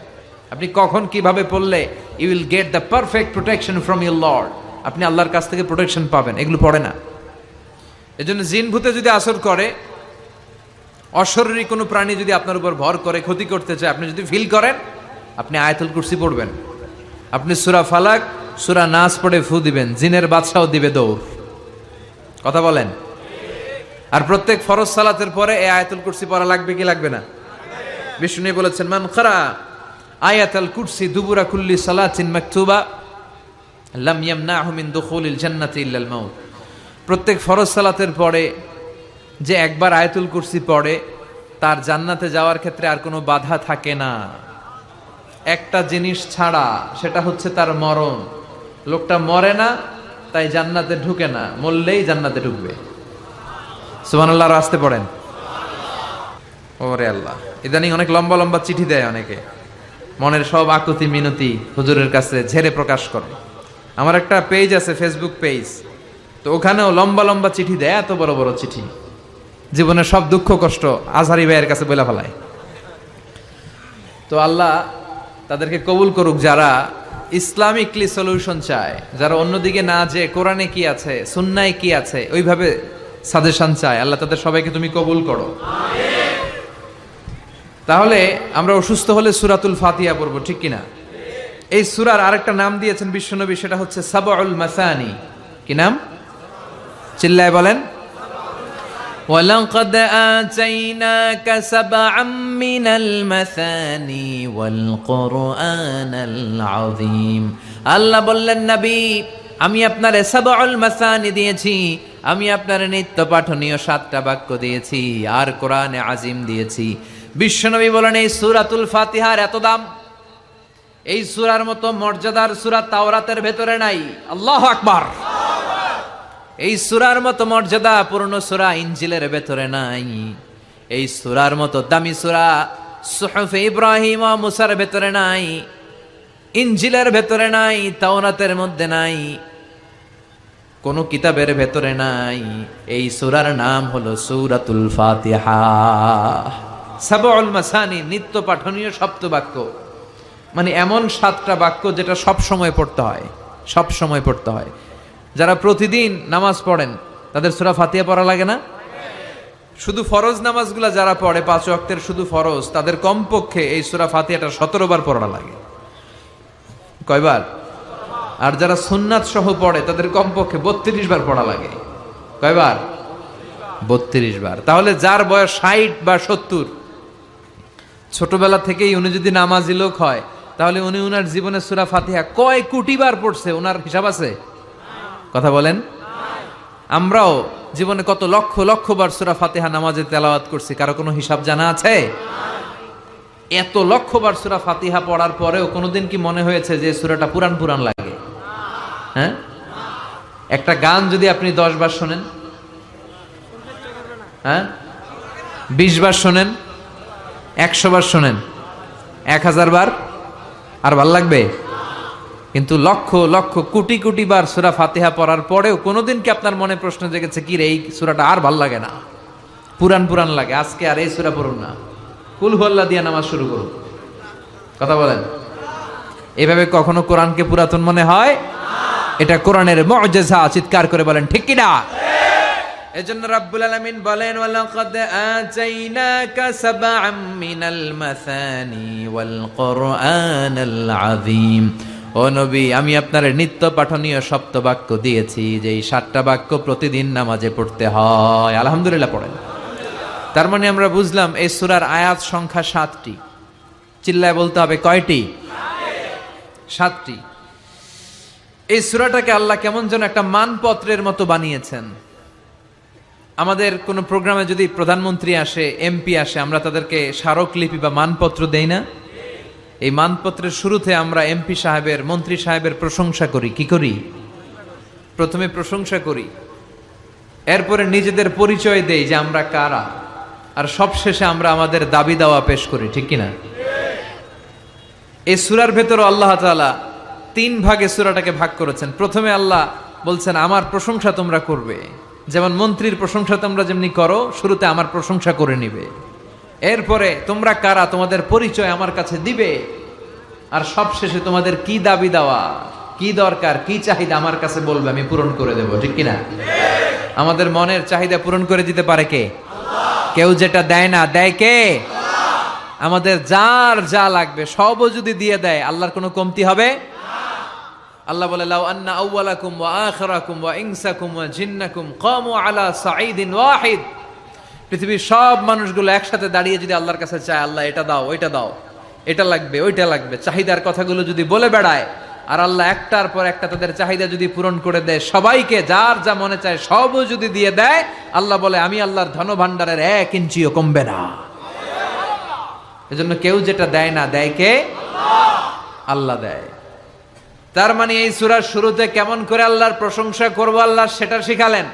আপনি কখন কিভাবে পড়লে you will get the perfect protection from your lord, আপনি আল্লাহর কাছ থেকে প্রোটেকশন পাবেন, এগুলো পড়ে না। এজন্য জিন ভূতে যদি আসর করে, অশরীরী কোনো প্রাণী যদি আপনার উপর ভর করে ক্ষতি করতে চায়, আপনি যদি ফিল করেন, আপনি আয়াতুল কুরসি পড়বেন, আপনি সূরা ফালাক, সূরা নাস পড়ে ফু দিবেন, জিনের বাদশাও দিবে দৌড়। কথা বলেন। আর প্রত্যেক ফরজ সালাতের পরে এই আয়াতুল কুরসি পড়া লাগবে কি লাগবে না? বিষ্ণু বলেছেন, মান ক্বারা আয়াতুল কুরসি দুবুরা কুল্লি সালাতিন মাকতুবা লাম ইয়ামনাহু মিন দুখুলিল জান্নাতি ইল্লাল মাউত। প্রত্যেক ফরজ সালাতের পরে যে একবার আয়াতুল কুরসি পড়ে, তার জান্নাতে যাওয়ার ক্ষেত্রে আর কোনো বাধা থাকে না, একটা জিনিস ছাড়া, সেটা হচ্ছে তার মরণ। লোকটা মরে না, তাই জান্নাতে ঢুকে না, মরলেই জান্নাতে ঢুকবে। সুবহানাল্লাহ, আসতে পড়েন। ওরে আল্লাহ, ইদানিং অনেক লম্বা লম্বা চিঠি দেয় অনেকে, মনের সব আকুতি মিনতি হুজুরের কাছে ঝেড়ে প্রকাশ করে। আমার একটা পেজ আছে, ফেসবুক পেজ, তো ওখানেও লম্বা লম্বা চিঠি দেয়, এত বড় বড় চিঠি, জীবনের সব দুঃখ কষ্ট আজহারি ভাইয়ের কাছে বলে ফেলায়। তো আল্লাহ তাদেরকে কবুল করুক, যারা ইসলামিকলি সলিউশন চায়, যারা অন্যদিকে না যে কোরআনে কি আছে সুন্নায় কি আছে ওইভাবে সাজেশন চায়, আল্লাহ তাদের সবাইকে তুমি কবুল করো। তাহলে আমরা অসুস্থ হলে সূরাতুল ফাতিহা পড়বো, ঠিক কিনা? এই সূরার আরেকটা নাম দিয়েছেন বিশ্বনবী, সেটা হচ্ছে সাবউল মাসানি। কি নাম? চিল্লায় বলেন। ولقد آتيناك سبعا من المثاني والقرآن العظيم। আল্লাহ বললেন, নবী আমি আপনারে সাবউল মাসানি দিয়েছি, আমি আপনারে নিত্য পাঠনীয় 7টা বাক্য দিয়েছি, আর কোরআনে আজিম দিয়েছি। বিশ্বনবী বলেন, এই সূরাতুল ফাতিহার এত দাম, এই সূরার মতো মর্যাদার সূরা তাওরাতের ভেতরে নাই। আল্লাহু আকবার। এই সূরার মতো মর্যাদা পূর্ণ সূরা ইনজিলের ভেতরে নাই। এই সূরার মতো দামি সূরা সুহুফে ইব্রাহিম ও মুসার ভেতরে নাই, ইনজিলের ভেতরে নাই, তাওরাতের মধ্যে নাই, কোন কিতাবের ভেতরে নাই। এই সূরার নাম হলো সূরাতুল ফাতিহা। সাবউল মাসানি, নিত্য পাঠনীয় সপ্তবাক্য, মানে এমন 7টা বাক্য যেটা সব সময় পড়তে হয়, সব সময় পড়তে হয়। যারা প্রতিদিন নামাজ পড়েন তাদের সূরা ফাতিহা পড়া লাগে না? শুধু ফরজ নামাজগুলা যারা পড়ে 5 ওয়াক্তের শুধু ফরজ, তাদের কমপক্ষে এই সূরা ফাতিহাটা 17 বার পড়া লাগে। কয়বার? আর যারা সুন্নাত সহ পড়ে তাদের কমপক্ষে 32 বার পড়া লাগে। কয়বার? 32 বার। তাহলে যার বয়স 60 বা 70, ছোটবেলা থেকেই উনি যদি নামাজি লোক হয়, তাহলে উনি উনার জীবনে সূরা ফাতিহা কয় কোটি বার পড়ছে, ওনার হিসাব আছে? কথা বলেন। আমরাও জীবনে কত লক্ষ লক্ষ বার সূরা ফাতিহা নামাজে তেলাওয়াত করছি, কারো কোনো হিসাব জানা আছে? এত লক্ষ বার সূরা ফাতিহা পড়ার পরেও কোনোদিন কি মনে হয়েছে যে সূরাটা পুরান পুরান লাগে? হ্যাঁ, একটা গান যদি আপনি 10 বার শোনেন, হ্যাঁ 20 বার শোনেন, 100 বার শোনেন, 1000 বার, আর ভাল লাগবে? কিন্তু লক্ষ লক্ষ কোটি কোটি বার সূরা ফাতিহা পড়ার পরেও কোনোদিন কি আপনার মনে প্রশ্ন জেগেছে, কি রে এই সূরাটা আর ভাল লাগে না, পুরান পুরান লাগে, আজকে আর এই সূরা পড়ুন না, কুল হুয়াল্লাহ দিয়ে নামাজ শুরু করুন? কথা বলেন। এভাবে কখনো কোরআনকে পুরাতন মনে হয়? এটা কোরআনের মুআজিজা। চিৎকার করে বলেন ঠিক কিনা? এজন্য রাব্বুল আলামিন বলেন, ওয়ালাকাদ আতাইনাকা সাবআম মিনাল মাসানি ওয়াল কুরআনাল আযীম। ও নবী, আমি আপনার নিত্য পাঠনীয় সপ্তবাক্য দিয়েছি, যে এই 7টা বাক্য প্রতিদিন নামাজে পড়তে হয়। আলহামদুলিল্লাহ পড়েন। তার মানে আমরা বুঝলাম এই সূরার আয়াত সংখ্যা 7টি। চিল্লায় বলতে হবে কয়টি? 7টি। এই সূরাটাকে আল্লাহ কেমন যেন একটা মানপত্রের মতো বানিয়েছেন। আমাদের কোনো প্রোগ্রামে যদি প্রধানমন্ত্রী আসে, এমপি আসে, আমরা তাদেরকে স্মারকলিপি বা মানপত্র দেই না? এই মানপত্রের শুরুতে আমরা এমপি সাহেবের, মন্ত্রী সাহেবের প্রশংসা করি। কি করি? প্রথমে প্রশংসা করি, এরপরে নিজেদের পরিচয় দেই যে আমরা কারা, আর সবশেষে আমরা আমাদের দাবি দাওয়া পেশ করি। ঠিক কিনা? এই সূরার ভেতরে আল্লাহ তাআলা 3 ভাগে সূরাটাকে ভাগ করেছেন। প্রথমে আল্লাহ বলছেন আমার প্রশংসা তোমরা করবে, যেমন মন্ত্রীর প্রশংসা তোমরা যেমনি করো, শুরুতে আমার প্রশংসা করে নিবে। এরপরে তোমরা কারা, তোমাদের পরিচয় আমার কাছে দিবে, আর সবশেষে তোমাদের কি দাবি দেওয়া, কি দরকার, কি চাহিদা আমার কাছে বলবে, আমি পূরণ করে দেব। ঠিক কিনা? আমাদের মনের চাহিদা পূরণ করে দিতে পারে কে? কেউ যেটা দেয় না, দেয় কে? আমাদের যার যা লাগবে সবও যদি দিয়ে দেয়, আল্লাহর কোনো কমতি হবে? আল্লাহ বলে, লাউ আন্না আউওয়ালাকুম ওয়া আখিরাকুম ওয়া ইনসাকুম ওয়া জিন্নাকুম কামু আলা সাঈদিন ওয়াহিদ। পৃথিবীর সব মানুষগুলো একসাথে দাঁড়িয়ে যদি আল্লাহর কাছে চায়, আল্লাহ এটা দাও, ওইটা দাও, এটা লাগবে, ওইটা লাগবে, চাহিদার কথাগুলো যদি বলে বেড়ায়, আর আল্লাহ একটার পর একটা তাদের চাহিদা যদি পূরণ করে দেয়, সবাইকে যার যা মনে চায় সবও যদি দিয়ে দেয়, আল্লাহ বলে আমি আল্লাহর ধন ভাণ্ডারের 1 ইঞ্চিও কমবে না। এজন্য কেউ যেটা দেয় না, দেয় কে? আল্লাহ দেয়। তার মানে এই সূরার শুরুতে কেমন করে আল্লাহর প্রশংসা করব আল্লাহ সেটা শিখালেন,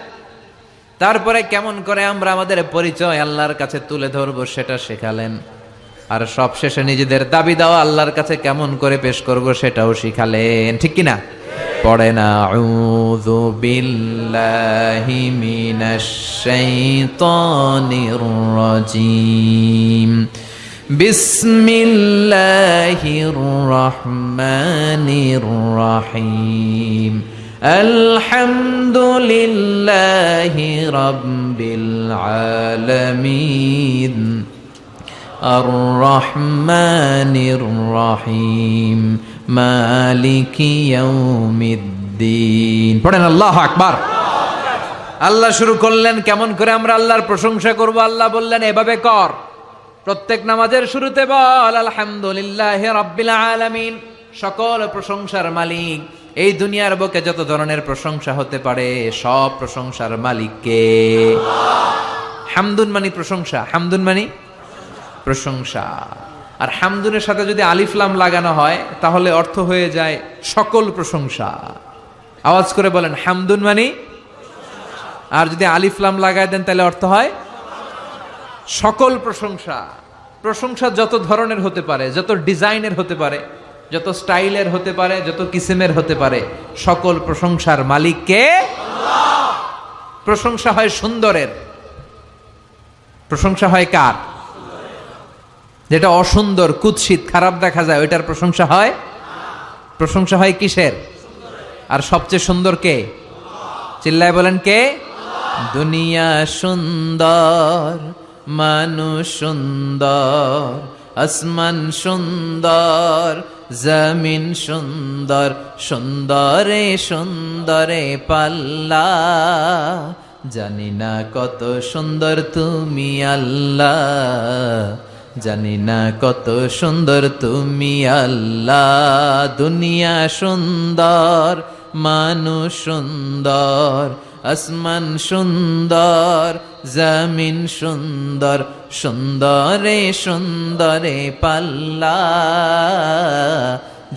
তারপরে কেমন করে আমরা আমাদের পরিচয় আল্লাহর কাছে তুলে ধরবো সেটা শেখালেন, আর সবশেষে নিজেদের দাবি দাওয়া আল্লাহর কাছে কেমন করে পেশ করব সেটাও শিখালেন। ঠিক কিনা? পড়েন আউযু বিল্লাহি মিনাশ শাইতানির রাজীম বিসমিল্লাহির রহমানির রহিম আলহামদুলিল্লাহি রাব্বিল আলামিন আর রহমানির রহিম মালিকি ইয়াউমিদ্দিন। পড়েন আল্লাহু আকবার। আল্লাহ শুরু করলেন কেমন করে আমরা আল্লাহর প্রশংসা করব। আল্লাহ বললেন এভাবে কর, প্রত্যেক নামাজের শুরুতে বল আলহামদুলিল্লাহি রাব্বিল আলামিন। সকল প্রশংসার মালিক, এই দুনিয়ার বুকে যত ধরনের প্রশংসা হতে পারে সব প্রশংসার মালিক কে? হামদুন মানি প্রশংসা, হামদুন মানি প্রশংসা। আর হামদুনের সাথে যদি আলিফ লাম লাগানো হয় তাহলে অর্থ হয়ে যায় সকল প্রশংসা। আওয়াজ করে বলেন হামদুন মানি। আর যদি আলিফ লাম লাগায় দেন তাহলে অর্থ হয় সকল প্রশংসা। প্রশংসা যত ধরনের হতে পারে, যত ডিজাইনের হতে পারে, যত স্টাইলের হতে পারে, যত কিসিমের হতে পারে, সকল প্রশংসার মালিক কে? প্রশংসা হয় সুন্দরের, প্রশংসা হয় কার? যেটা অসুন্দর, কুৎসিত, খারাপ দেখা যায় ওইটার প্রশংসা হয়। প্রশংসা হয় কিসের? আর সবচেয়ে সুন্দর কে? চিল্লায় বলেন কে? দুনিয়া সুন্দর, মানুষ সুন্দর, আসমান সুন্দর, জমিন সুন্দর, সুন্দরে সুন্দরে পাল্লা, জানি না কত সুন্দর তুমি আল্লাহ, জানি না কত সুন্দর তুমি আল্লাহ। দুনিয়া সুন্দর, মানুষ সুন্দর, আসমান সুন্দর, জমিন সুন্দর, সুন্দরে সুন্দরে পাল্লা,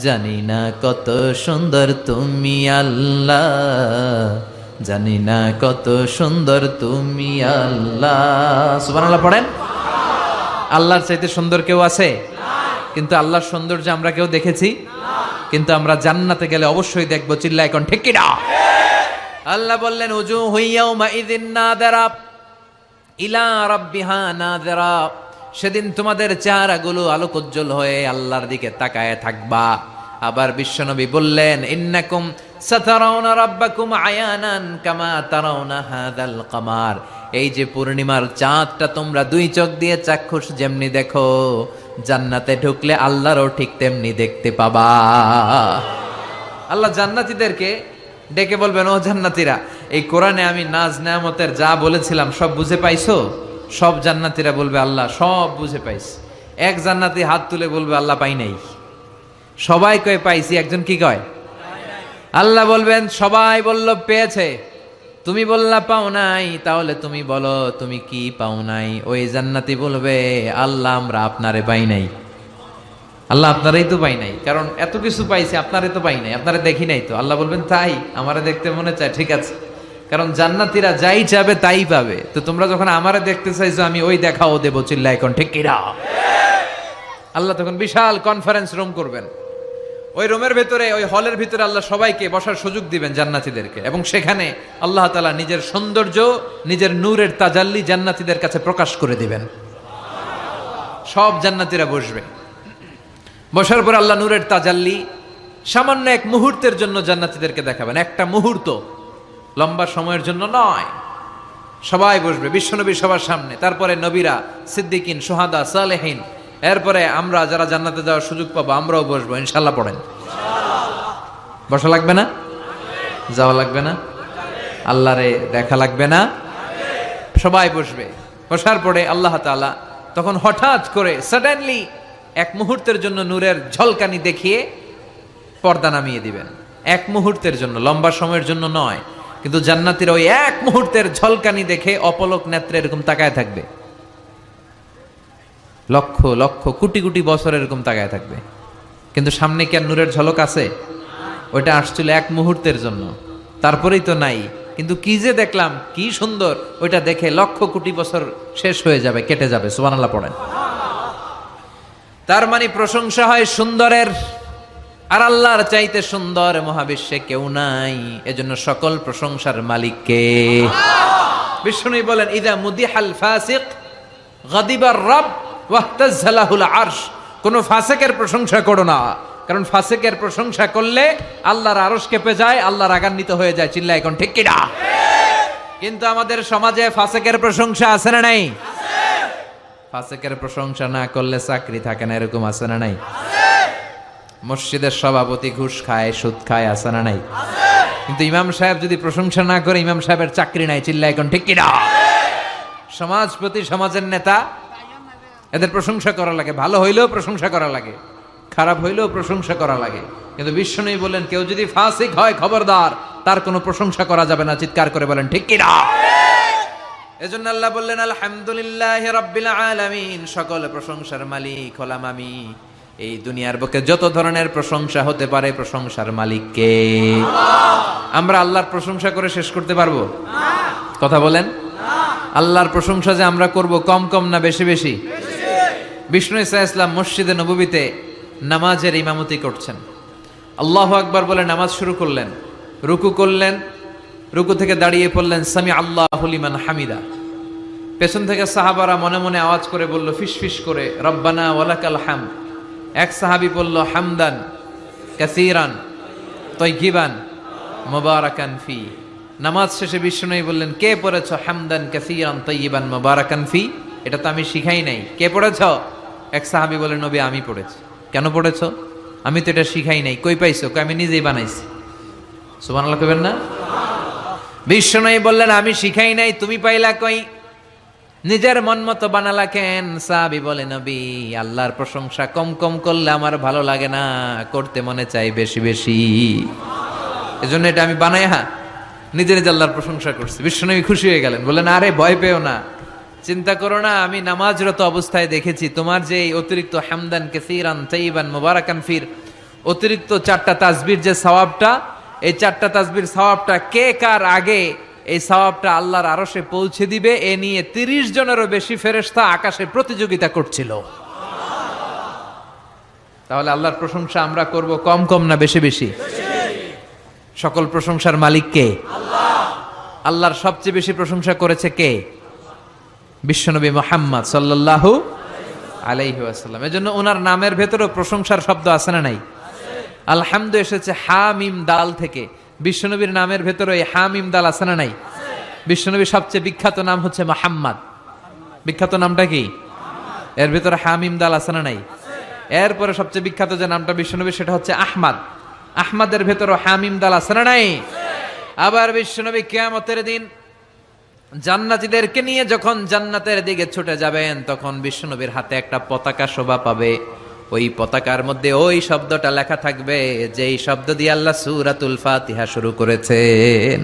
জানি না কত সুন্দর তুমি আল্লাহ, জানি না কত সুন্দর তুমি আল্লাহ। সুবহানাল্লাহ পড়েন। আল্লাহর চাইতে সুন্দর কেউ আছে? কিন্তু আল্লাহর সৌন্দর্য আমরা কেউ দেখেছি? কিন্তু আমরা জান্নাতে গেলে অবশ্যই দেখবো। চিল্লায় এখন ঠিক কিনা? আল্লাহ বললেন উজুহু ইয়াউমাইযিন নাযিরা ইলা রাব্বিহা নাযিরা। সেদিন তোমাদের চেহারাগুলো আলোকোজ্জ্বল হয়ে আল্লাহর দিকে তাকায় থাকবা। আবার বিশ্বনবী বললেন ইন্নাকুম সাতারাউনা রাব্বাকুম আয়ানান কামা তারাউনা হাযাল কামার। এই যে পূর্ণিমার চাঁদটা তোমরা দুই চোখ দিয়ে চাক্ষুষ যেমনি দেখো, জান্নাতে ঢুকলে আল্লাহরও ঠিক তেমনি দেখতে পাবা। আল্লাহ জান্নাতীদেরকে ডেকে বলবেন ও জান্নাতীরা, এই কোরআনে আমি নাজ নেয়ামতের যা বলেছিলাম সব বুঝে পাইছো? সব জান্নাতীরা বলবে আল্লাহ সব বুঝে পাইছি। এক জান্নাতি হাত তুলে বলবে আল্লাহ পাই নাই। সবাই কয়ে পাইছি, একজন কি কয়? আল্লাহ বলবেন সবাই বলল পেয়েছে, তুমি বললা পাও নাই, তাহলে তুমি বলো তুমি কি পাও নাই। ওই জান্নাতি বলবে আল্লাহ আমরা আপনারে পাই নাই। আল্লাহ আপনারাই তো পাই নাই, কারণ এত কিছু পাইছি আপনারে তো পাই নাই, আপনারে দেখি নাই তো। আল্লাহ বলবেন তাই, আমারে দেখতে মনে চায়, ঠিক আছে, কারণ জান্নাতীরা যাই চাবে তাই পাবে। তো তোমরা যখন আমারে দেখতে চাইছো আমি ওই দেখাও দেবো। চিল্লা এখন ঠিক কিনা? আল্লাহ তখন বিশাল কনফারেন্স রুম করবেন। ওই রুমের ভেতরে, ওই হলের ভিতরে আল্লাহ সবাইকে বসার সুযোগ দিবেন জান্নাতীদেরকে, এবং সেখানে আল্লাহ তাআলা নিজের সৌন্দর্য, নিজের নূরের তাজাল্লি জান্নাতীদের কাছে প্রকাশ করে দিবেন। সব জান্নাতীরা বসবে। বসার পর আল্লাহ নূরের তাজাল্লি সামান্য এক মুহূর্তের জন্য জান্নাতীদেরকে দেখাবেন। একটা মুহূর্ত, লম্বা সময়ের জন্য নয়। সবাই বসবে বিশ্বনবী সবার সামনে, তারপরে নবীরা, সিদ্দিকিন, শুহাদা, সালেহিন, এরপরে আমরা যারা জান্নাতে যাওয়ার সুযোগ পাবো আমরাও বসবো ইনশাআল্লাহ। পড়েন। বসা লাগবে না? যাওয়া লাগবে না? আল্লাহরে দেখা লাগবে না? সবাই বসবে। বসার পরে আল্লাহ তাআলা তখন হঠাৎ করে সাডেনলি এক মুহূর্তের জন্য নূরের ঝলকানি দেখিয়ে পর্দা নামিয়ে দিবেন। এক মুহূর্তের জন্য, লম্বা সময়ের জন্য নয়। কিন্তু জান্নাতীরা ওই এক মুহূর্তের ঝলকানি দেখে অপলক নেত্রে এরকম তাকায় থাকবে। লক্ষ লক্ষ কোটি কোটি বছর এরকম তাকায় থাকবে। কিন্তু সামনে কি আর নূরের ঝলক আছে? ওইটা আসছিল এক মুহূর্তের জন্য, তারপরেই তো নাই। কিন্তু কি যে দেখলাম, কি সুন্দর, ওইটা দেখে লক্ষ কোটি বছর শেষ হয়ে যাবে, কেটে যাবে। সুবহানাল্লাহ পড়েন। তার মানে প্রশংসা হয় সুন্দরের, আর আল্লাহর চাইতে সুন্দর মহাবিশ্বে কেউ নাই। এজন্য সকল প্রশংসার মালিক কে? বিষ্ণু বলেন, ইদা মুদিহাল ফাসিক গাদিবার রব ওয়াহতাজ্জালাহুল আরশ। কোন ফাসিকের প্রশংসা করো না, কারণ ফাসিকের প্রশংসা করলে আল্লাহর আরশ কেঁপে যায়, আল্লাহ রাগান্বিত হয়ে যায়। চিল্লা এখন ঠিক কিনা? কিন্তু আমাদের সমাজে ফাসিকের প্রশংসা আছে না নাই? ফাসিকের প্রশংসা না করলে চাকরি থাকে না, এরকম আছে না নাই? মসজিদের সভাপতি ঘুষ খায়, সুদ খায়, আছে না নাই? কিন্তু ইমাম সাহেব যদি প্রশংসা না করে, ইমাম সাহেবের চাকরি নাই। চিল্লা এখন ঠিক কিনা? সমাজপতি, সমাজের নেতা, এদের প্রশংসা করা লাগে। ভালো হইলেও প্রশংসা করা লাগে, খারাপ হইলেও প্রশংসা করা লাগে। কিন্তু বিশ্বনবী বলেন, কেউ যদি ফাসিক হয় খবরদার, তার কোনো প্রশংসা করা যাবে না। চিৎকার করে বলেন ঠিক কিনা? এজন্য আল্লাহ বললেন, আলহামদুলিল্লাহি রাব্বিল আলামিন, সকল প্রশংসার মালিক হলাম আমি। এই দুনিয়ার বুকে যত ধরনের প্রশংসা হতে পারে, প্রশংসার মালিক কে? আমরা আল্লাহর প্রশংসা করে শেষ করতে পারবো? কথা বলেন। আল্লাহর প্রশংসা যে আমরা করব, কম কম না বেশি বেশি? বিষ্ণু ঈসা ইসলাম মসজিদে নববীতে নামাজের ইমামতি করছেন। আল্লাহু আকবার বলে নামাজ শুরু করলেন, রুকু করলেন, রুকু থেকে দাঁড়িয়ে পড়লেন সামি আল্লাহু লিমান হামিদা। পেছন থেকে সাহাবারা মনে মনে আওয়াজ করে বলল, ফিসফিস করে, রব্বানা ওয়ালাকাল হামদ। এক সাহাবী বলল, হামদান কাসীরান তাইয়িবান মুবারাকান ফি। নামাজ শেষে বিষ্ণু বললেন, কে পড়েছ হামদান কাসীরান তাইয়িবান মুবারাকান ফি? এটা তো আমি শিখাই নাই, কে পড়েছ? এক সাহাবী বলেন, নবী আমি পড়েছি। কেন পড়েছ? আমি তো এটা শিখাই নাই। কই পাইছো? কই আমি নিজেই বানাইছি। সুবহানাল্লাহ কইবেন না? বিষ্ণু বললেন, আমি শিখাই নাই, তুমি পাইলা কই? নিজের মন মতো বানালা কেন? সাহাবী বলে, নবী আল্লাহর প্রশংসা কম কম করলে আমার ভালো লাগে না, করতে মনে চাই বেশি বেশি। এজন্য এটা আমি বানাই নিজে নিজে আল্লাহর প্রশংসা করছি। বিশ্বনবী খুশি হয়ে গেলেন, বললেন, আরে ভয় পেও না, চিন্তা করো না, আমি নামাজরত অবস্থায় দেখেছি তোমার যে এই অতিরিক্ত হামদান কাসীরান তাইয়িবান মুবারাকান ফির অতিরিক্ত 4টা তাসবির যে সওয়াবটা, এই 4টা তাসবির সওয়াবটা কে কার আগে এই সওয়াবটা আল্লাহর আরশে পৌঁছে দিবে, এ নিয়ে 30 জনেরও বেশি ফেরেশতা আকাশে প্রতিযোগিতা করছিল। তাহলে আল্লাহর প্রশংসা আমরা করব কম কম না বেশি বেশি? সকল প্রশংসার মালিক কে? আল্লাহ। আল্লাহর সবচেয়ে বেশি প্রশংসা করেছে কে? বিশ্বনবী মুহাম্মদ সাল্লাল্লাহু আলাইহি ওয়াসাল্লাম। এজন্য ওনার নামের ভেতরেও প্রশংসার শব্দ আছে না নাই? আলহামদু এসেছে হা মিম দাল থেকে। বিশ্বনবীর নামের ভেতরে এই হা মিম দাল আছে না নাই? বিশ্বনবীর সবচেয়ে বিখ্যাত নাম হচ্ছে মুহাম্মদ। বিখ্যাত নামটা কি? এর ভেতরে হা মিম দাল আছে না নাই? এরপরে সবচেয়ে বিখ্যাত যে নামটা বিশ্বনবীর, সেটা হচ্ছে আহমদ। আহমদের ভেতরে হা মিম দাল আছে না নাই? আবার বিশ্বনবী কিয়ামতের দিন জান্নাতীদেরকে নিয়ে যখন জান্নাতের দিকে ছুটে যাবেন, তখন বিশ্বনবীর হাতে একটা পতাকা শোভা পাবে। ওই পতাকার মধ্যে ওই শব্দটা লেখা থাকবে যেই শব্দ দিয়ে আল্লাহ সূরাতুল ফাতিহা শুরু করেছেন।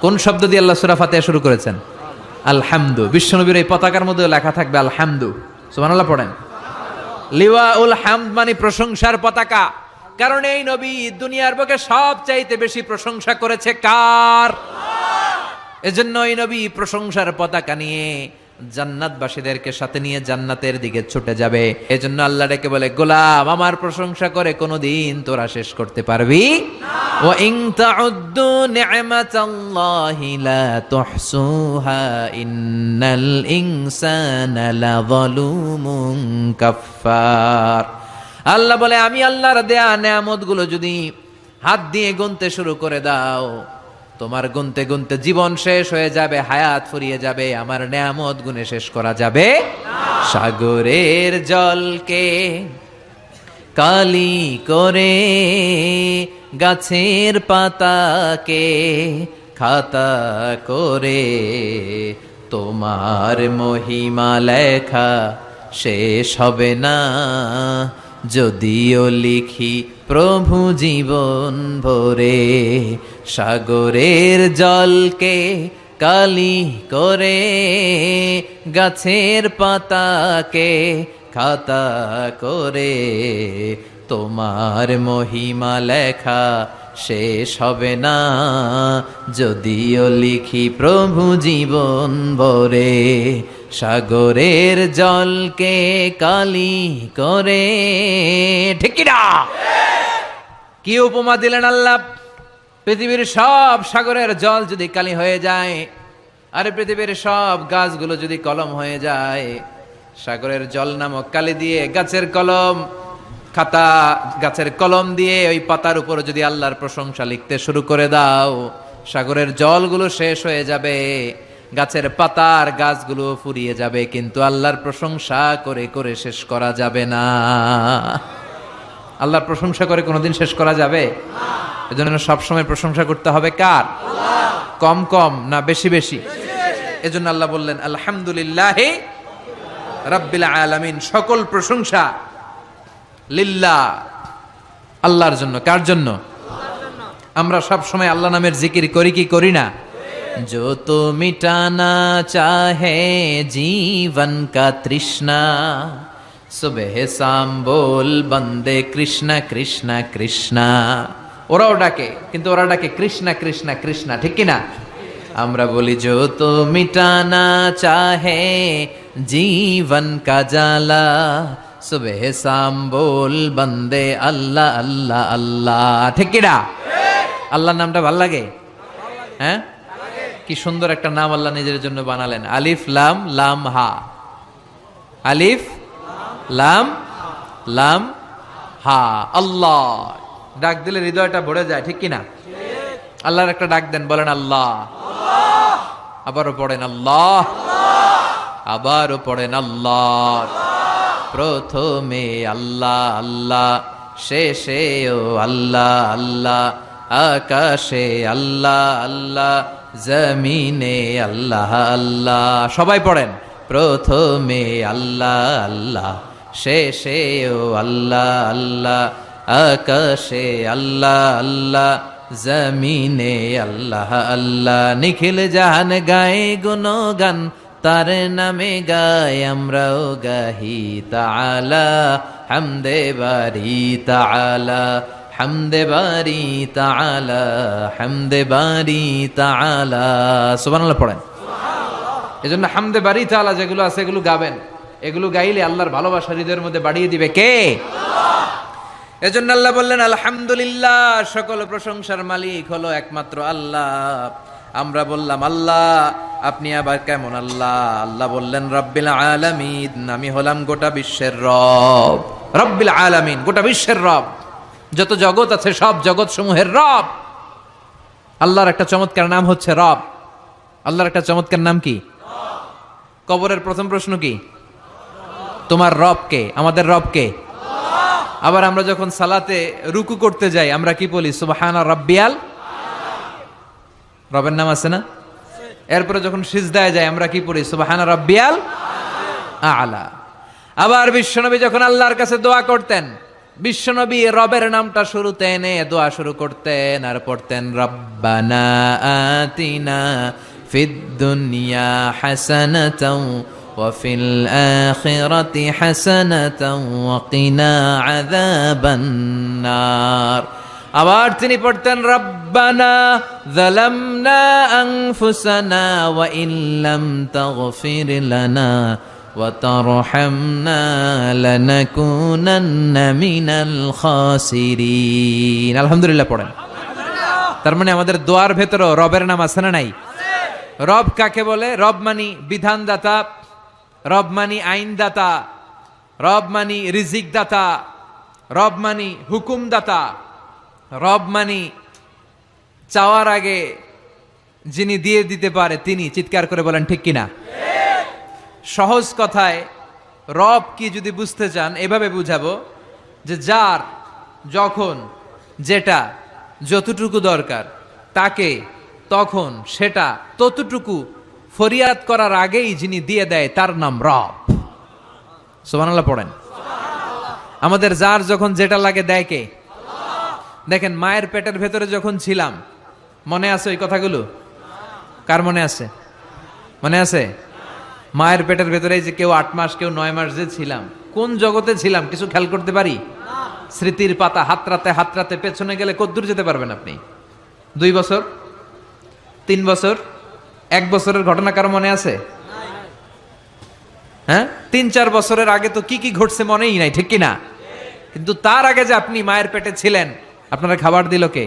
কোন শব্দ দিয়ে আল্লাহ সূরা ফাতিহা শুরু করেছেন? আলহামদু। বিশ্বনবীর এই পতাকার মধ্যে লেখা থাকবে আলহামদু। সুবহানাল্লাহ পড়েন। লিওয়াউল হামদ মানে প্রশংসার পতাকা। কারণ এই নবী দুনিয়ার বুকে সবচাইতে বেশি প্রশংসা করেছে কার? এজন্য এই নবী প্রশংসার পতাকা নিয়ে জান্নাতবাসীদেরকে সাথে নিয়ে জান্নাতের দিকে ছুটে যাবে। এজন্য আল্লাহ ডেকে বলে, গোলাম আমার প্রশংসা করে কোনোদিন তোরা শেষ করতে পারবি না। ওয়া ইন তাউদ্দু নি'মাতাল্লাহি লা তুহসুহা ইন্নাল ইনসানা লাযালুমুন কাফফার। আল্লাহ বলে, আমি আল্লাহর দেয়া নেয়ামতগুলো যদি হাত দিয়ে গুনতে শুরু করে দাও, তোমার গুনতে গুনতে জীবন শেষ হয়ে যাবে, হায়াত ফুরিয়ে যাবে, আমার নেয়ামত গুনে শেষ করা যাবে না। সাগরের জলকে কালি করে, গাছের পাতাকে খাতা করে, তোমার মহিমা লেখা শেষ হবে না, যদিও লিখি প্রভু জীবন ভরে। সাগরের জলকে কালি করে, গাছের পাতাকে খাতা করে, তোমার মহিমা লেখা শেষ হবে না, যদিও লিখি প্রভু জীবন ভরে। সাগরের জলকে কালি করে, ঠিক কি না? কি উপমা দিলেন আল্লাহ? পৃথিবীর সব সাগরের জল যদি কালি হয়ে যায়, আরে পৃথিবীর সব গাছগুলো যদি কলম হয়ে যায়, সাগরের জল নামক কালি দিয়ে গাছের কলম খাতা, গাছের কলম দিয়ে ওই পাতার উপর যদি আল্লাহর প্রশংসা লিখতে শুরু করে দাও, সাগরের জলগুলো শেষ হয়ে যাবে, গাছের পাতার গাছগুলো ফুরিয়ে যাবে, কিন্তু আল্লাহর প্রশংসা করে করে শেষ করা যাবে না। আল্লাহর প্রশংসা করে কোনোদিন শেষ করা যাবে? এজন্য সবসময় প্রশংসা করতে হবে কার? কম কম না বেশি বেশি? এজন্য আল্লাহ বললেন আলহামদুলিল্লাহি রাব্বিল আলামিন, সকল প্রশংসা লিল্লাহ, আল্লাহর জন্য। কার জন্য? আমরা সব সময় আল্লাহ নামের জিকির করি কি করি না? जो तो मिटाना चाहे जीवन का तृष्णा, सुबह शाम बोल बंदे कृष्णा कृष्णा कृष्णा। ওরাও ডাকে, কিন্তু ওরা ডাকে কৃষ্ণা কৃষ্ণা কৃষ্ণা, ঠিক কিনা? আমরা বলি जो तो मिटाना चाहे जीवन का जाला, सुबह शाम बोल बंदे अल्लाह अल्लाह अल्लाह, ঠিক কিনা? আল্লাহর নামটা ভাল লাগে? হ্যাঁ, কি সুন্দর একটা নাম আল্লাহ নিজের জন্য বানালেন, আলিফ লাম লাম হা। আলিফ লাম লাম হা, আল্লাহ। ডাক দিলে হৃদয়টা ভরে যায়, ঠিক কিনা? আল্লাহর একটা ডাক দেন, বলেন আল্লাহ, আবারও পড়েন আল্লাহ, আবারও পড়েন আল্লাহ। প্রথমে আল্লাহ আল্লাহ, শেষেও আল্লাহ আল্লাহ, আকাশে আল্লাহ আল্লাহ, জমিনে আল্লাহ আল্লাহ। সবাই পড়েন, প্রথমে আল্লাহ আল্লাহ, শেষেও আল্লাহ আল্লাহ, আকাশে আল্লাহ আল্লাহ, জমিনে আল্লাহ আল্লাহ। নিখিল জাহান গায়ে গুণগান, তার নামে গায় আমরাও গাহি তাআলা, হামদে বারি তাআলা, হামদে বারি তাআলা, হামদে বারি তাআলা। সুবহানাল্লাহ পড়েন। এজন্য হামদে বারি তাআলা যেগুলো আছে এগুলো গাবেন, এগুলো গাইলে আল্লাহর ভালোবাসা হৃদয়ের মধ্যে বাড়িয়ে দিবে কে? এজন্য আল্লাহ বললেন আলহামদুলিল্লাহ, সকল প্রশংসার মালিক হলো একমাত্র আল্লাহ। আমরা বললাম আল্লাহ, আপনি আবার কেমন আল্লাহ? আল্লাহ বললেন রব্বিল আলামিন, আমি হলাম গোটা বিশ্বের রব। রব্বিল আলামিন, গোটা বিশ্বের রব, যত জগৎ আছে সব জগৎ সমূহের রব। আল্লাহর একটা চমৎকার নাম হচ্ছে রব। আল্লাহর একটা চমৎকার নাম কি? কবরের প্রথম প্রশ্ন কি? তোমার রব কে? আমাদের রব কে? আবার আমরা যখন সালাতে রুকু করতে যাই আমরা কি বলি? সুবহানা রাব্বিয়াল, রবের নাম আছে না? এরপরে যখন সিজদায় যাই আমরা কি পড়ি? সুবহানা রাব্বিয়াল আলা। আবার বিশ্বনবী যখন আল্লাহর কাছে দোয়া করতেন, বিশ্বনবী রবের নামটা শুরুতে এনে দোয়া শুরু করতেন আর পড়তেন রব্বানা আতিনা ফিদ দুনিয়া হাসানাতাও ওয়া ফিল আখিরাতি হাসানাতাও ওয়া কিনা আযাবান নার। আবার তিনি পড়তেন রব্বানা যালামনা আনফুসানা ওয়া ইল্লাম তাগফির লানা ওয়া তারহামনা লানাকুনান্না মিনাল খাসিরিন। আলহামদুলিল্লাহ পড়েন। তার মানে আমাদের দোয়ার ভেতরেও রবের নাম আছে না নাই? রব কাকে বলে? রব মানি বিধানদাতা, রব মানি আইনদাতা, রব মানি রিজিক দাতা, রব মানি হুকুমদাতা, রব মানি চাওয়ার আগে যিনি দিয়ে দিতে পারে তিনি। চিৎকার করে বলেন ঠিক কিনা? সহজ কথায় রব কি যদি বুঝতে চান এভাবে বুঝাবো যে যার যখন যেটা যতটুকু দরকার তাকে তখন সেটা ততটুকু ফরিয়াদ করার আগেই যিনি দিয়ে দেয় তার নাম রব। সুবহানাল্লাহ পড়েন। আমাদের যার যখন যেটা লাগে দেয় কে? দেখেন মায়ের পেটের ভেতরে যখন ছিলাম, মনে আছে ওই কথাগুলো? কার মনে আছে? মনে আছে? মায়ের পেটের ভেতরে যে কেউ 8 মাস কেউ 9 মাস যে ছিলাম, কোন জগতে ছিলাম কিছু খেয়াল করতে পারি? স্মৃতির পাতা হাতরাতে পেছনে গেলে কতদূর যেতে পারবেন আপনি? 2 বছর, 3 বছর, 1 বছরের ঘটনা কারো মনে আছে? হ্যাঁ, 3-4 বছরের আগে তো কি কি ঘটছে মনেই নাই, ঠিক কিনা? কিন্তু তার আগে যে আপনি মায়ের পেটে ছিলেন আপনারা খাবার দিল কে?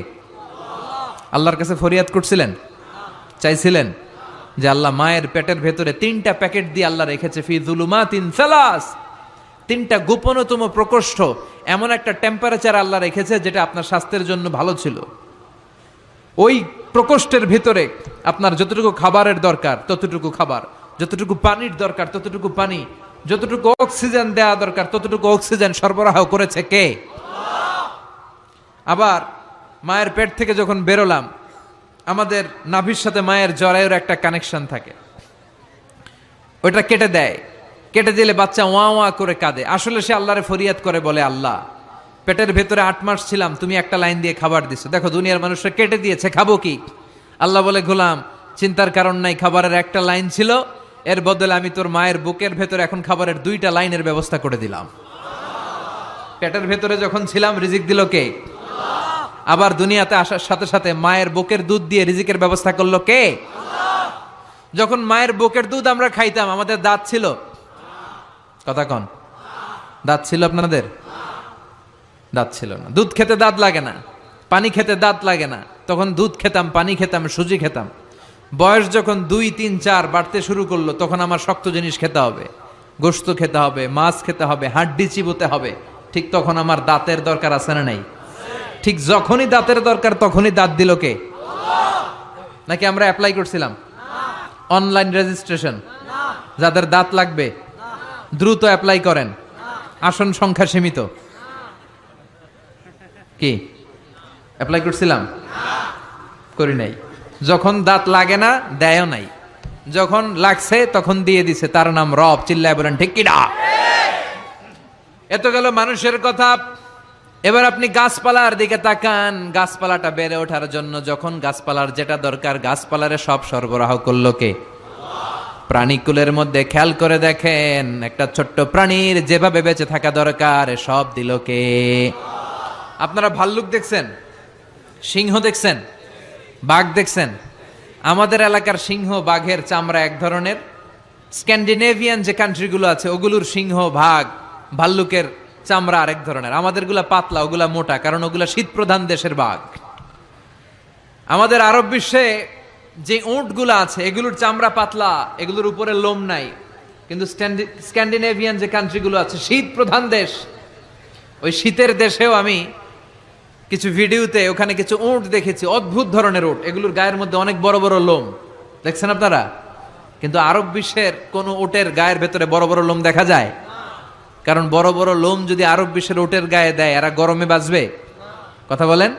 আল্লাহর কাছে ফরিয়াদ করছিলেন, চাইছিলেন যে আল্লাহ মায়ের পেটের ভেতরে 3টা প্যাকেট দিয়ে আল্লাহ রেখেছে, ফি যুলুমাতিন সালাস, 3টা গোপনতম প্রকোষ্ঠ, এমন একটা টেম্পারেচার আল্লাহ রেখেছে যেটা আপনার স্বাস্থ্যের জন্য ভালো ছিল। ওই প্রকোষ্ঠের ভিতরে আপনার যতটুকু খাবারের দরকার ততটুকু খাবার, যতটুকু পানির দরকার ততটুকু পানি, যতটুকু অক্সিজেন দেওয়া দরকার ততটুকু অক্সিজেন সরবরাহ করেছে কে? আবার মায়ের পেট থেকে যখন বেরোলাম, আমাদের নাভির সাথে মায়ের জরায়ুর একটা কানেকশন থাকে, ওইটা কেটে দেয়, কেটে দিলে বাচ্চা ওয়া ওয়া করে কাঁদে। আসলে সে আল্লাহরে ফরিয়াদ করে, বলে আল্লাহ পেটের ভেতরে 8 মাস ছিলাম, তুমি একটা লাইন দিয়ে খাবার দিছো, দেখো দুনিয়ার মানুষরা কেটে দিয়েছে, খাবো কি? আল্লাহ বলে, গোলাম চিন্তার কারণ নাই, খাবারের একটা লাইন ছিল, এর বদলে আমি তোর মায়ের বুকের ভেতরে এখন খাবারের 2টা লাইনের ব্যবস্থা করে দিলাম। পেটের ভেতরে যখন ছিলাম রিজিক দিল কে? আবার দুনিয়াতে আসার সাথে সাথে মায়ের বুকের দুধ দিয়ে রিজিকের ব্যবস্থা করলো কে? যখন মায়ের বুকের দুধ আমরা খাইতাম, আমাদের দাঁত ছিল? কথা কন, দাঁত ছিল আপনাদের? দাঁত ছিল না। দুধ খেতে দাঁত লাগে না, পানি খেতে দাঁত লাগে না, তখন দুধ খেতাম, পানি খেতাম, সুজি খেতাম। বয়স যখন 2, 3, 4 বাড়তে শুরু করলো, তখন আমার শক্ত জিনিস খেতে হবে, গোশত খেতে হবে, মাছ খেতে হবে, হাড্ডি চিবোতে হবে। ঠিক তখন আমার দাঁতের দরকার আছে না নাই? ঠিক যখনই দাঁতের দরকার তখনই দাঁত দিল কে? নাকি আমরা অ্যাপ্লাই করছিলাম? অনলাইন রেজিস্ট্রেশন, যাদের দাঁত লাগবে দ্রুত অ্যাপ্লাই করেন, আসন সংখ্যা সীমিত। কি অ্যাপ্লাই করছিলাম? করি নাই। যখন দাঁত লাগে না দেয়ও নাই, যখন লাগছে তখন দিয়ে দিছে, তার নাম রব। চিল্লায় বলেন ঠিক কিনা? এত গেল মানুষের কথা। এবার আপনি গাছপালার দিকে তাকান, গাছপালাটা বেড়ে ওঠার জন্য যখন গাছপালার যেটা দরকার, গাছপালারে সব সরবরাহ করলো কে? প্রাণীকুলের মধ্যে খেয়াল করে দেখেন, একটা ছোট্ট প্রাণীর যেভাবে বেঁচে থাকা দরকার সব দিল কে? আপনারা ভাল্লুক দেখছেন, সিংহ দেখছেন, বাঘ দেখছেন? আমাদের এলাকার সিংহ বাঘের চামড়া এক ধরনের, স্ক্যান্ডিনেভিয়ান যে কান্ট্রিগুলো আছে ওগুলোর সিংহ বাঘ ভাল্লুকের চামড়া আরেক ধরনের। আমাদেরগুলা পাতলা, ওগুলা মোটা, কারণ ওগুলা শীত প্রধান দেশের বাঘ। আমাদের আরব বিশ্বে যে উটগুলো আছে এগুলোর চামড়া পাতলা, এগুলোর উপরে লোম নাই। কিন্তু স্ক্যান্ডিনেভিয়ান যে কান্ট্রিগুলো আছে, শীত প্রধান দেশ, ওই শীতের দেশেও আমি কিছু ভিডিওতে ওখানে কিছু উট দেখেছি, অদ্ভুত ধরনের উট, এগুলোর গায়ের মধ্যে অনেক বড় বড় লোম, দেখছেন আপনারা? কিন্তু আরব বিশ্বের কোন উটের গায়ের ভেতরে বড় বড় লোম দেখা যায়? কারণ বড় বড় লোম যদি আরব বিশ্বের উটের গায়ে দেয়, এরা গরমে বাঁচবে? কথা বলেন।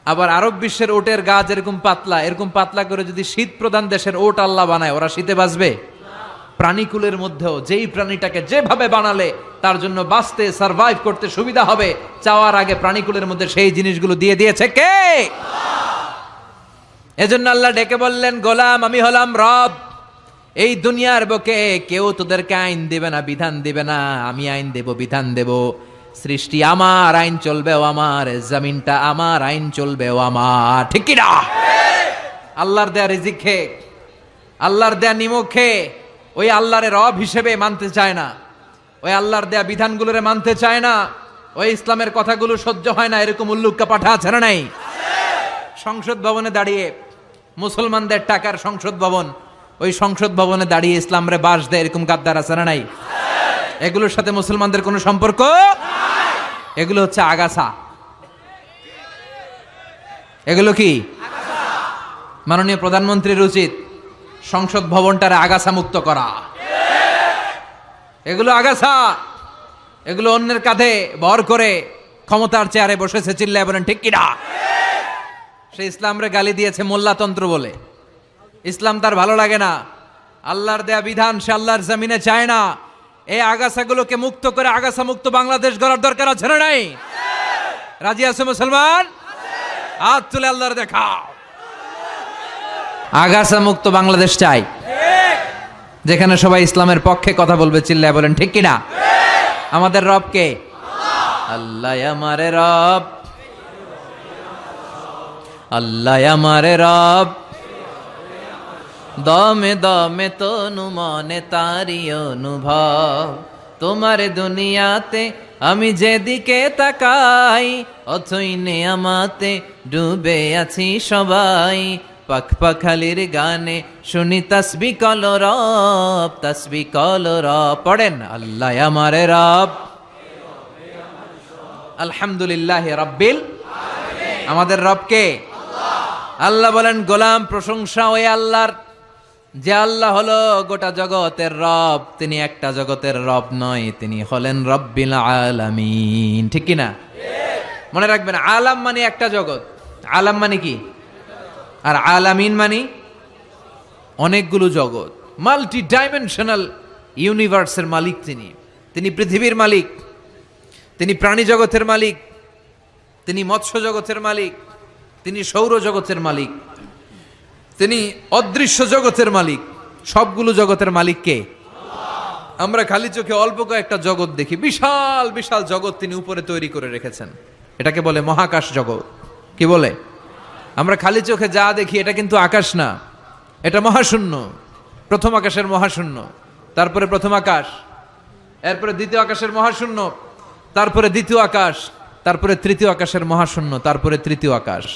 আবার আরব বিশ্বের উটের গা যেরকম পাতলা, এরকম পাতলা করে যদি শীত প্রধান দেশের উট আল্লাহ বানায়, ওরা শীতে বাঁচবে? প্রাণীকুলের মধ্যেও যেই প্রাণীটাকে যেভাবে বানালে তার জন্য বাঁচতে, সারভাইভ করতে সুবিধা হবে, চাওয়ার আগে প্রাণীকুলের মধ্যে সেই জিনিসগুলো দিয়ে দিয়েছে কে? এজন্য আল্লাহ ডেকে বললেন, গোলাম আমি হলাম রব। এই দুনিয়ার বুকে কেউ তোদেরকে আইন দিবে না, বিধান দিবে না, আমি আইন দেব, বিধান দেব। সৃষ্টি আমার, আইন চলবেও আমার, জমিনটা আমার, আইন চলবেও আমার। ঠিক কি না? আল্লাহর দেয়া রিজিক খেয়ে, আল্লাহর দেয়া নিমক খেয়ে ওই আল্লাহরে রব হিসেবে মানতে চায় না, ওই আল্লাহর দেয়া বিধানগুলোরে মানতে চায় না, ওই ইসলামের কথাগুলো সহ্য হয় না, এরকম উল্লুক্কা পাঠা আছে না নাই? সংসদ ভবনে দাঁড়িয়ে, মুসলমানদের টাকার সংসদ ভবন, ওই সংসদ ভবনে দাঁড়িয়ে ইসলামরে বাস দেয় এরকম গাদ্দার আছে না নাই? এগুলোর সাথে মুসলমানদের কোনো সম্পর্ক? এগুলো হচ্ছে আগাছা। এগুলো কি? মাননীয় প্রধানমন্ত্রীর উচিত সংসদ ভবনটারে আগাছা মুক্ত করা। এগুলো আগাছা, এগুলো অন্যের কাঁধে ভর করে ক্ষমতার চেয়ারে বসেছে। চিল্লায় বলেন ঠিক কিনা? সে ইসলামরে গালি দিয়েছে মোল্লাতন্ত্র বলে। ইসলাম তার ভালো লাগে না, আল্লাহর দেয়া বিধান সে আল্লাহর জমিনে চায় না। এই আগাছাগুলোকে মুক্ত করে আগাছা মুক্ত বাংলাদেশ গড়ার দরকার আছে না নাই? রাজি আছে মুসলমান? হাত তুলে আল্লাহর দেখাও। আগাছা মুক্ত বাংলাদেশ চাই, যেখানে সবাই ইসলামের পক্ষে কথা বলবে। চিল্লায় বলেন ঠিক কিনা? আমাদের রব কে? আল্লাহ আমারে রব, আল্লাহ আমারে রব, দমে দমে তনু মনে তারি অনুভব। তোমার দুনিয়াতে আমি যেদিকে তাকাই অথই নেয়ামাতে ডুবে আছি সবাই। পাখ পাখালির গানে শুনি তাসবি কলরব, তাসবি কলরব। পড়েন আল্লাহ আমার রব, আলহামদুলিল্লাহ রাব্বিল আলামিন। আমাদের রব কে? আল্লাহ বলেন গোলাম প্রশংসা ওই আল্লাহর, যে আল্লাহ হলো গোটা জগতের রব। তিনি একটা জগতের রব নয়, তিনি হলেন রব্বিল আলামিন। ঠিক কি না? মনে রাখবেন, আলাম মানে একটা জগৎ, আলাম মানে কি, আর আলামিন মানে অনেকগুলো জগৎ, মাল্টি ডাইমেনশনাল ইউনিভার্সের মালিক তিনি। তিনি পৃথিবীর মালিক, তিনি প্রাণী জগতের মালিক, তিনি মৎস্য জগতের মালিক, তিনি সৌর জগতের মালিক, তিনি অদৃশ্য জগতের মালিক। সবগুলো জগতের মালিক কে? আমরা খালি চোখে অল্প কয়েকটা জগৎ দেখি, বিশাল বিশাল জগৎ তিনি উপরে তৈরি করে রেখেছেন। এটাকে বলে মহাকাশ জগৎ। কি বলে? আমরা খালি চোখে যা দেখি এটা কিন্তু আকাশ না, এটা মহাশূন্য। প্রথম আকাশের মহাশূন্য, তারপরে প্রথম আকাশ, এরপরে দ্বিতীয় আকাশের মহাশূন্য, তারপরে দ্বিতীয় আকাশ, তারপরে তৃতীয় আকাশের মহাশূন্য, তারপরে তৃতীয় আকাশ।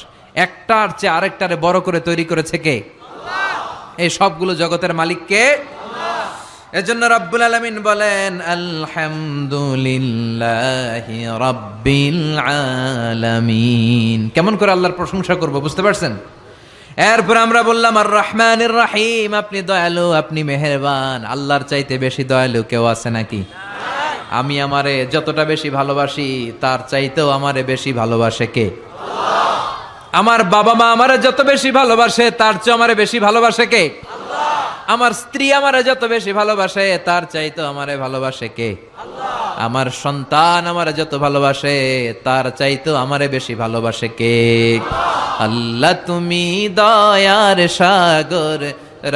একটার চেয়ে আরেকটারে বড় করে তৈরি করেছে কে? এই সবগুলো জগতের মালিক কে? এজন্য রব্বুল আলামিন বলেন আলহামদুলিল্লাহি রাব্বিল আলামিন। কেমন করে আল্লাহর প্রশংসা করব বুঝতে পারছেন? এরপর আমরা বললাম আর রহমানির রহিম, আপনি দয়ালু, আপনি মেহেরবান। আল্লাহর চাইতে বেশি দয়ালু কেউ আছে নাকি? আমি আমারে যতটা বেশি ভালোবাসি তার চাইতেও আমারে বেশি ভালোবাসে কে? আমার বাবা মা আমারে যত বেশি ভালোবাসে তার চেয়ে আমারে বেশি ভালোবাসে কে? আমার স্ত্রী আমারে যত বেশি ভালোবাসে তার চাইতেও আমারে ভালোবাসে কে? আমার সন্তান আমারে যত ভালোবাসে তার চাইতেও আমারে বেশি ভালোবাসে কে? আল্লাহ তুমি দয়ার সাগর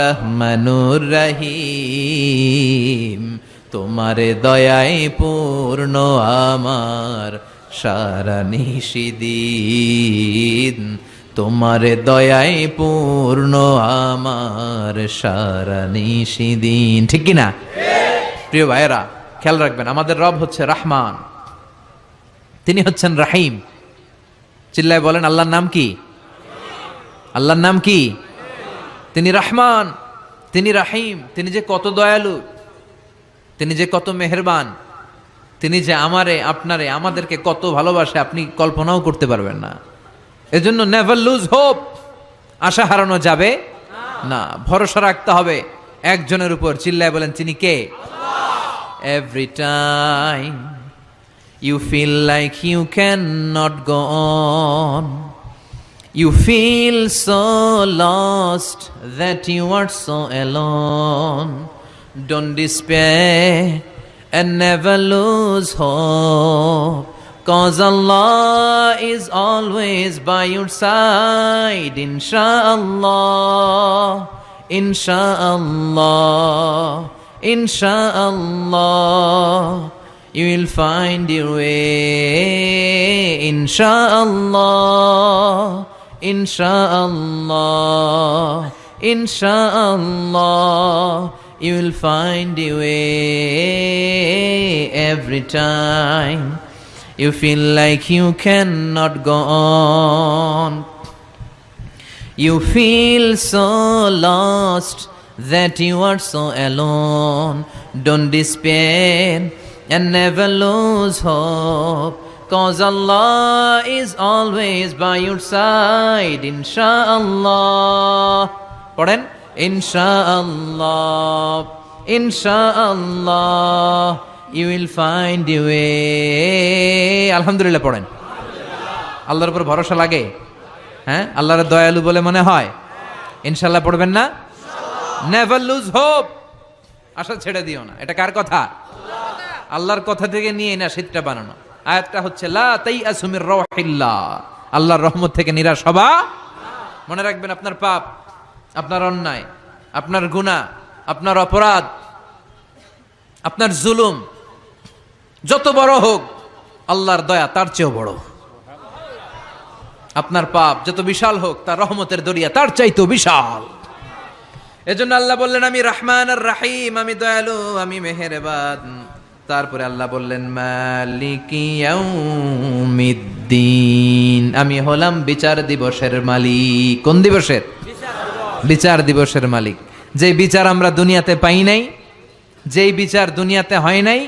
রহমানুর রহিম, তোমারে দয়ায় পূর্ণ আমার সারা নিশিদিন, তোমারে দয়ায় পূর্ণ আমার সারা নিশিদিন। ঠিক কি না? প্রিয় ভাইয়েরা, খেয়াল রাখবেন, আমাদের রব হচ্ছে রহমান, তিনি হচ্ছেন রাহিম। চিল্লায় বলেন আল্লাহর নাম কি? আল্লাহর নাম কি? তিনি রহমান, তিনি রাহিম। তিনি যে কত দয়ালু, তিনি যে কত মেহেরবান, তিনি যে আমারে আপনারে আমাদেরকে কত ভালোবাসে আপনি কল্পনাও করতে পারবেন না। এজন্য নেভার লুজ হোপ, আশা হারানো যাবে না, ভরসা রাখতে হবে একজনের উপর। চিল্লায় বলেন তিনি কে? Every time you feel like you can not go on, you feel so lost that you are so alone, don't despair and never lose hope, cause Allah is always by your side. Insha'Allah, Insha'Allah, Insha'Allah, you will find your way. Insha'Allah, Insha'Allah, Insha'Allah, you will find your way. Every time you feel like you cannot go on, you feel so lost that you are so alone, don't despair and never lose hope, cause Allah is always by your side. Insha'Allah, পড়েন Insha'Allah, Insha'Allah, you will find your way. আলহামদুলিল্লাহ পড়েন। আল্লাহর উপর ভরসা লাগে? হ্যাঁ, আল্লাহর দয়ালু বলে মনে হয়? ইনশাআল্লাহ পড়বেন না? নেভার লুজ হোপ, আশা ছেড়ে দিও না। এটা কার কথা? আল্লাহর কথা থেকে নিয়ে না শীতটা বানানো। আয়াতটা হচ্ছে লা তাইআসু মির রাউহিল্লাহ, আল্লাহর রহমত থেকে নিরাশ হবা। মনে রাখবেন, আপনার পাপ, আপনার অন্যায়, আপনার গুনাহ, আপনার অপরাধ, আপনার জুলুম যত বড় হোক, আল্লাহর দয়া তার চেয়েও বড়। আপনার পাপ যত বিশাল হোক, তার রহমতের দরিয়া তার চাইতেও বিশাল। এজন্য আল্লাহ বললেন আমি রহমান আর রাহিম, আমি দয়ালু, আমি মেহেরবান। তারপরে আল্লাহ বললেন মালিকি ইয়াউমিদ্দিন, আমি হলাম বিচার দিবসের মালিক। কোন দিবসের? বিচার দিবসের মালিক। যেই বিচার আমরা দুনিয়াতে পাই নাই, যেই বিচার দুনিয়াতে হয় নাই,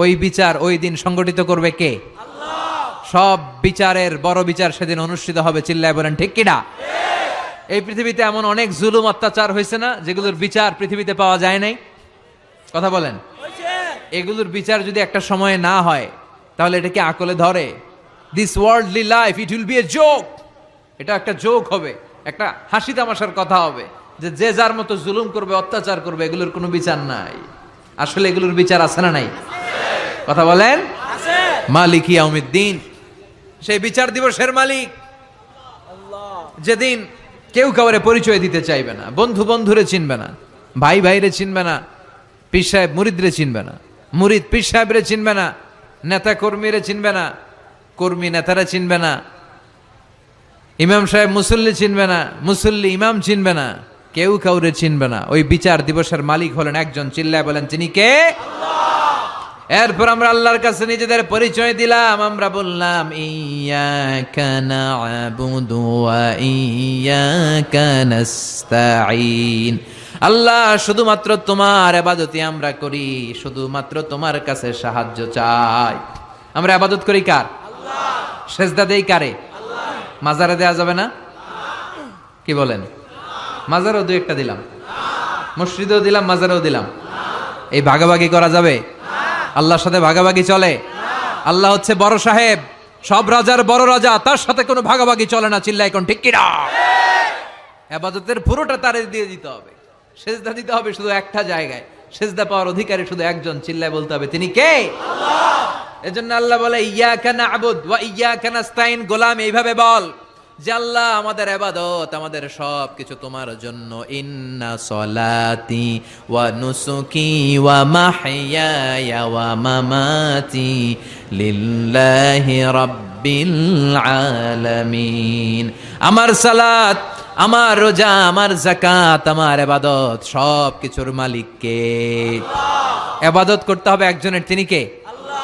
ওই বিচার ওই দিন সংগঠিত করবে কে? সব বিচারের বড় বিচার সেদিন অনুষ্ঠিত হবে। চিল্লায় বলেন ঠিক কিনা? এই পৃথিবীতে এমন অনেক জুলুম অত্যাচার হয়েছে না, যেগুলোর বিচার পৃথিবীতে পাওয়া যায় নাই? কথা বলেন। এগুলোর বিচার যদি একটা সময়ে না হয়, তাহলে এটা কি আকলে ধরে? This worldly life, it will B a joke. এটা একটা জোক হবে, একটা হাসি তামাশার কথা হবে, যে যে যার মতো জুলুম করবে, অত্যাচার করবে, এগুলোর কোনো বিচার নাই। আসলে এগুলোর বিচার আছে না নাই? কথা বলেন। মালিক ইয়াউমিদ্দিন, সেই বিচার দিবসের মালিক, যেদিন কেউ কাউরে পরিচয় দিতে চাইবে না, বন্ধু বন্ধুরে চিনবে না, ভাই ভাইরে চিনবে না, পীর সাহেব মুরিদরে চিনবে না, মুরিদ পীর সাহেবরে চিনবে না, নেতা কর্মীরে চিনবে না, কর্মী নেতারা চিনবে না, ইমাম সাহেব মুসল্লি চিনবে না, মুসল্লি ইমাম চিনবে না, কেউ কাউরে চিনবে না। ওই বিচার দিবসের মালিক হলেন একজন। চিল্লায় বলেন তিনি কে? এরপর আমরা আল্লাহর কাছে নিজেদের পরিচয় দিলাম। আমরা বললাম ইয়্যাকা না'বুদু ওয়া ইয়্যাকা নাস্তাঈন। আল্লাহ, শুধুমাত্র তোমার ইবাদতই আমরা করি, শুধুমাত্র তোমার কাছে সাহায্য চাই। আমরা ইবাদত করি কার? আল্লাহ। সেজদা দেই কারে? আল্লাহ। মাজারে দেয়া যাবে না? কি বলেন? মাজারেও দুই একটা দিলাম, মসজিদেও দিলাম, মাজারেও দিলাম। এই ভাগাভাগি করা যাবে? আল্লাহর সাথে ভাগাভাগি চলে? আল্লাহ হচ্ছে বড় সাহেব, সব রাজার বড় রাজা, তার সাথে কোনো ভাগাভাগি চলে না। চিল্লায় কোন ঠিক কিনা? ইবাদতের পুরোটা তারে দিয়ে দিতে হবে। সেজদা দিতে হবে শুধু একটা জায়গায়, সেজদা পাওয়ার অধিকারী শুধু একজন। চিল্লায় বলতে হবে তিনি কে? আল্লাহ। এজন্য আল্লাহ বলে ইয়্যাকা না'বুদ ওয়া ইয়্যাকা নাস্তাঈন। গোলাম এইভাবে বল যে আল্লাহ, আমাদের ইবাদত, আমাদের সব কিছু তোমার জন্য। ইন্না সলাতি ওয়া নুসুকি ওয়া মাহইয়ায়া ওয়া মামাতি লিল্লাহি রাব্বিল আলামিন। আমার সালাত, আমার রোজা, আমার যাকাত, আমার ইবাদত, সব কিছুর মালিক কে? আল্লাহ। ইবাদত করতে হবে একজনের, তিনি কে? আল্লাহ।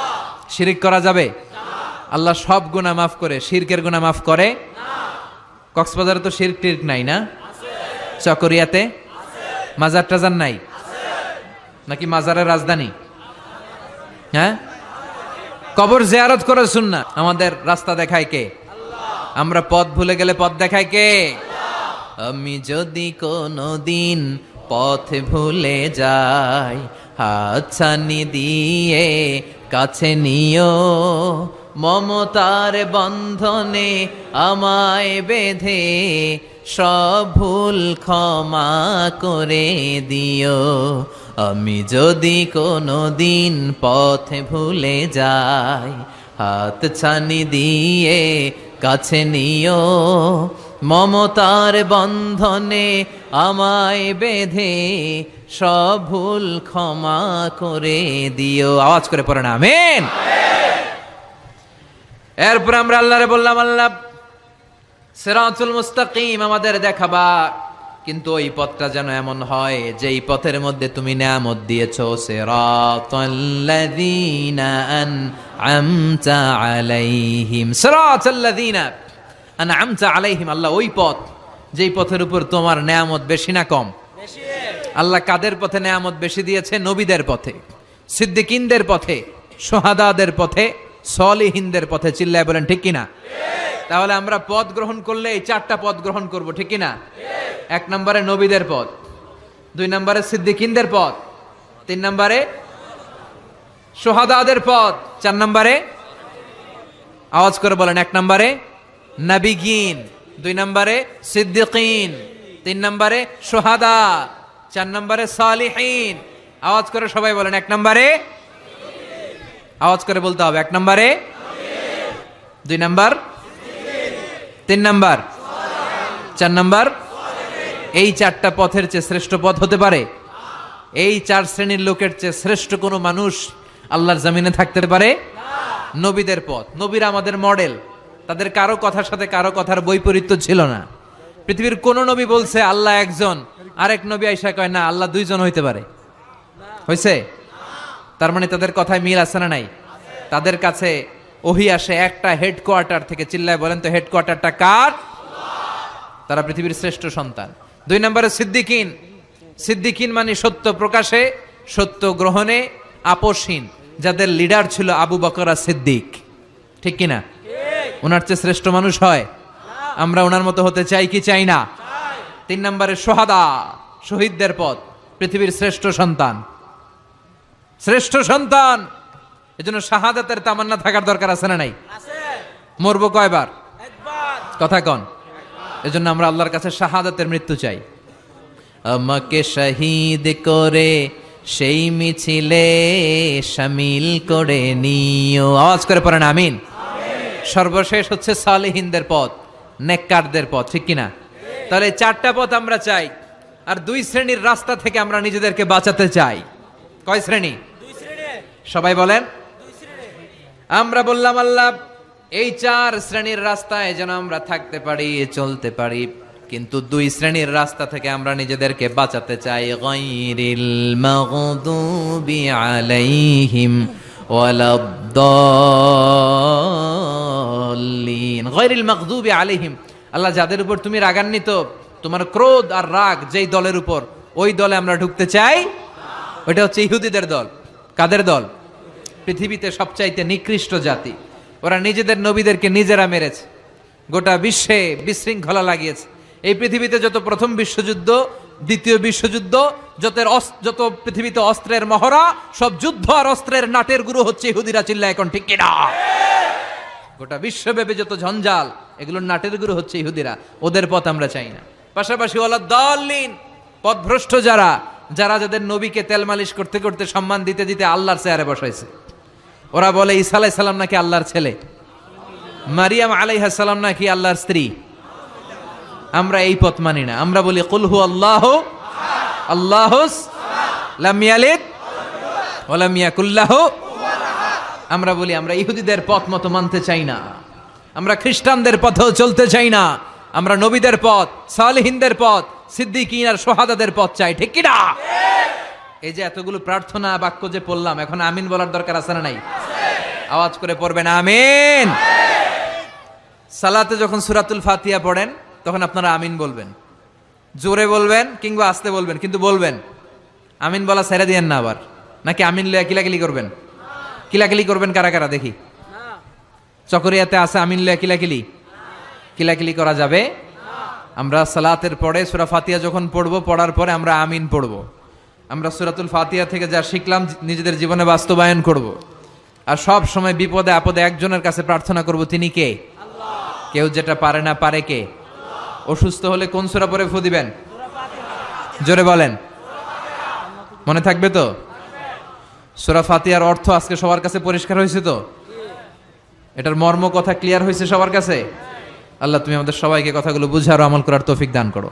শিরক করা যাবে? না। আল্লাহ সব গুনাহ মাফ করে, শিরকের গুনাহ মাফ করে না। কক্সবাজারে তো শিরক টিরক নাই না? আছে। চকরিয়াতে আছে। মাজার টাজার নাই? আছে। নাকি মাজারের রাজধানী? হ্যাঁ, কবর জিয়ারত করে সুন্নাহ। আমাদের রাস্তা দেখায় কে? আল্লাহ। আমরা পথ ভুলে গেলে পথ দেখায় কে? আল্লাহ। আমি যদি কোনদিন পথ ভুলে যাই, হাতছানি দিয়ে কাছে নিও, মমতার বন্ধনে আমায় বেঁধে সব ভুল ক্ষমা করে দিও। আমি যদি কোনদিন পথে ভুলে যাই, হাত ছানি দিয়ে কাছে নিও, মমতার বন্ধনে আমায় বেঁধে সব ভুল ক্ষমা করে দিও। আওয়াজ করে পড়েন আমিন। এরপর আমরা আল্লাহরে বললাম, আল্লাহ সিরাতুল মুস্তাকিম আমাদের দেখাবা, কিন্তু ওই পথটা যেন এমন হয় যেই পথের মধ্যে তুমি নিয়ামত দিয়েছো। সিরাতাল্লাযীনা আন'আমতা আলাইহিম, সিরাতাল্লাযীনা আন'আমতা আলাইহিম। আল্লাহ ওই পথ যেই পথের উপর তোমার নিয়ামত বেশি না কম? বেশি। আল্লাহ কাদের পথে নিয়ামত বেশি দিয়েছে? নবীদের পথে, সিদ্দিকিনদের পথে, শুহাদাদের পথে, সলিহিনদের পথে। চিল্লায় বলেন ঠিক কিনা? তাহলে আমরা পথ গ্রহণ করলে এই চারটা পথ গ্রহণ করব, ঠিক কিনা? এক নম্বরে নবীদের পথ, দুই নম্বরে সিদ্দিকিনদের পথ, তিন নম্বরে শুহাদাদের পথ, চার নম্বরে আওয়াজ করে বলেন, এক নম্বরে নবীগিন, দুই নম্বরে সিদ্দিকিন, তিন নম্বরে শুহাদা, চার নম্বরে সালিহিন। আওয়াজ করে সবাই বলেন, এক নম্বরে, আওয়াজ করে বলতে হবে, এক নম্বরে, দুই নম্বর, তিন নম্বর, চার নম্বর। এই চারটা পথের চেয়ে শ্রেষ্ঠ পথ হতে পারে? এই চার শ্রেণীর লোকের চেয়ে শ্রেষ্ঠ কোনো মানুষ আল্লাহর জমিনে থাকতে পারে? নবীদের পথ। নবীরা আমাদের মডেল। তাদের কারো কথার সাথে কারো কথার বৈপরীত্য ছিল না। পৃথিবীর কোন নবী বলছে আল্লাহ একজন, আরেক নবী আইসা কয় না আল্লাহ দুইজন হইতে পারে? হয়েছে? তার মানে তাদের কথায় মিল আছে না নাই? তাদের কাছে ওহী আসে একটা হেডকোয়ার্টার থেকে। চিল্লায় বলেন তো হেডকোয়ার্টারটা কার? তারা পৃথিবীর শ্রেষ্ঠ সন্তান। 2 নম্বরে সিদ্দিকিন। সিদ্দিকিন মানে সত্য প্রকাশে, সত্য গ্রহণে আপোষহীন, যাদের লিডার ছিল আবু বকর সিদ্দিক। ঠিক কিনা? ওনার চেয়ে শ্রেষ্ঠ মানুষ হয়? আমরা ওনার মতো হতে চাই কি চাই না? 3 নম্বরে সোহাদা, শহীদদের পথ, পৃথিবীর শ্রেষ্ঠ সন্তান, শ্রেষ্ঠ সন্তান। এজন্য শাহাদাতের তামান্না থাকার দরকার আছে না নাই? মরবো কয়বার? কথা কন। এজন্য আমরা আল্লাহর কাছে শাহাদাতের মৃত্যু চাই। আমাকে শহীদ করে সেই মিছিলে শামিল করে নিও। আওয়াজ করে পড়েন আমিন। সর্বশেষ হচ্ছে সালেহিনদের পথ, নেককারদের পথ। ঠিক কিনা? তাহলে 4টা পথ আমরা চাই। আর 2 শ্রেণীর রাস্তা থেকে আমরা নিজেদেরকে বাঁচাতে চাই। কয় শ্রেণী? সবাই বলেন। আমরা বললাম আল্লাহ এই 4 শ্রেণীর রাস্তায় যেন আমরা থাকতে পারি, চলতে পারি, কিন্তু 2 শ্রেণীর রাস্তা থেকে আমরা নিজেদেরকে বাঁচাতে চাই। গায়রিল মাগদুবি আলাইহিম ওয়ালাদ-দাল্লিন। গায়রিল মাগদুবি আলাইহিম, আল্লাহ যাদের উপর তুমি রাগান্বিত, তোমার ক্রোধ আর রাগ যেই দলের উপর, ওই দলে আমরা ঢুকতে চাই। ওইটা হচ্ছে ইহুদিদের দল। কাদের দল? পৃথিবীতে সবচাইতে নিকৃষ্ট জাতি। ওরা নিজেদের নবীদেরকে নিজেরা মেরেছে, গোটা বিশ্বে বিশৃঙ্খলা লাগিয়েছে। এই পৃথিবীতে যত প্রথম বিশ্বযুদ্ধ, দ্বিতীয় বিশ্বযুদ্ধ, যত পৃথিবীতে অস্ত্রের মহড়া, সব যুদ্ধ আর অস্ত্রের নাটের গুরু হচ্ছে ইহুদিরা। চিল্লায় এখন ঠিক কিনা? গোটা বিশ্বব্যাপী যত ঝঞ্ঝাল, এগুলোর নাটের গুরু হচ্ছে ইহুদিরা। ওদের পথ আমরা চাই না। পাশাপাশি ওয়ালাদ-দাল্লিন, পথভ্রষ্ট যারা, যাদের নবীকে তেল মালিশ করতে করতে, সম্মান দিতে দিতে আল্লাহর চেয়ারে বসাইছে। ওরা বলে ঈসা আলাইহিস সালাম নাকি আল্লাহর ছেলে, মারিয়াম আলাইহিস সালাম নাকি আল্লাহর স্ত্রী। আমরা এই পথ মানি না। আমরা বলি কুল হু আল্লাহু আল্লাহুস লাম ইয়ালিদ ওয়া লাম ইয়াকুল লাহু। আমরা বলি আমরা ইহুদিদের পথ মতো মানতে চাই না, আমরা খ্রিস্টানদের পথেও চলতে চাই না, আমরা নবীদের পথ, সালেহিনদের পথ, সিদ্দিকিন আর সোহাদাদের পথ চাই। ঠিক কি না? এই যে এতগুলো প্রার্থনা বাক্য যে পড়লাম, এখন আমিন বলার দরকার আছে না নাই? আওয়াজ করে পড়বেন আমিন। সালাতে যখন সূরাতুল ফাতিহা পড়েন তখন আপনারা আমিন বলবেন, জোরে বলবেন কিংবা আস্তে বলবেন, কিন্তু বলবেন। আমিন বলা ছেড়ে দিয়েন না আবার। নাকি আমিন লইয়া কিলাকিলি করবেন? কিলাকিলি করবেন কারা কারা দেখি? চকরিয়াতে আছে আমিন লইয়া কিলাকিলি? কিলাকিলি করা যাবে? আমরা সালাতের পরে সূরা ফাতিহা যখন পড়বো, পড়ার পরে আমরা আমিন পড়বো। আমরা সূরাতুল ফাতিহা থেকে যা শিখলাম নিজেদের জীবনে বাস্তবায়ন করব। আর সব সময় বিপদে আপদে একজনের কাছে প্রার্থনা করব, তিনি কে? আল্লাহ। কেউ যেটা পারে না, পারে কে? অসুস্থ হলে কোন সূরা পড়ে ফু দিবেন? জোরে বলেন, মনে থাকবে তো? সূরা ফাতিহার অর্থ আজকে সবার কাছে পরিষ্কার হয়েছে তো? এটার মর্ম কথা ক্লিয়ার হয়েছে সবার কাছে? আল্লাহ তুমি আমাদের সবাইকে কথাগুলো বুঝার ও আমল করার তৌফিক দান করো।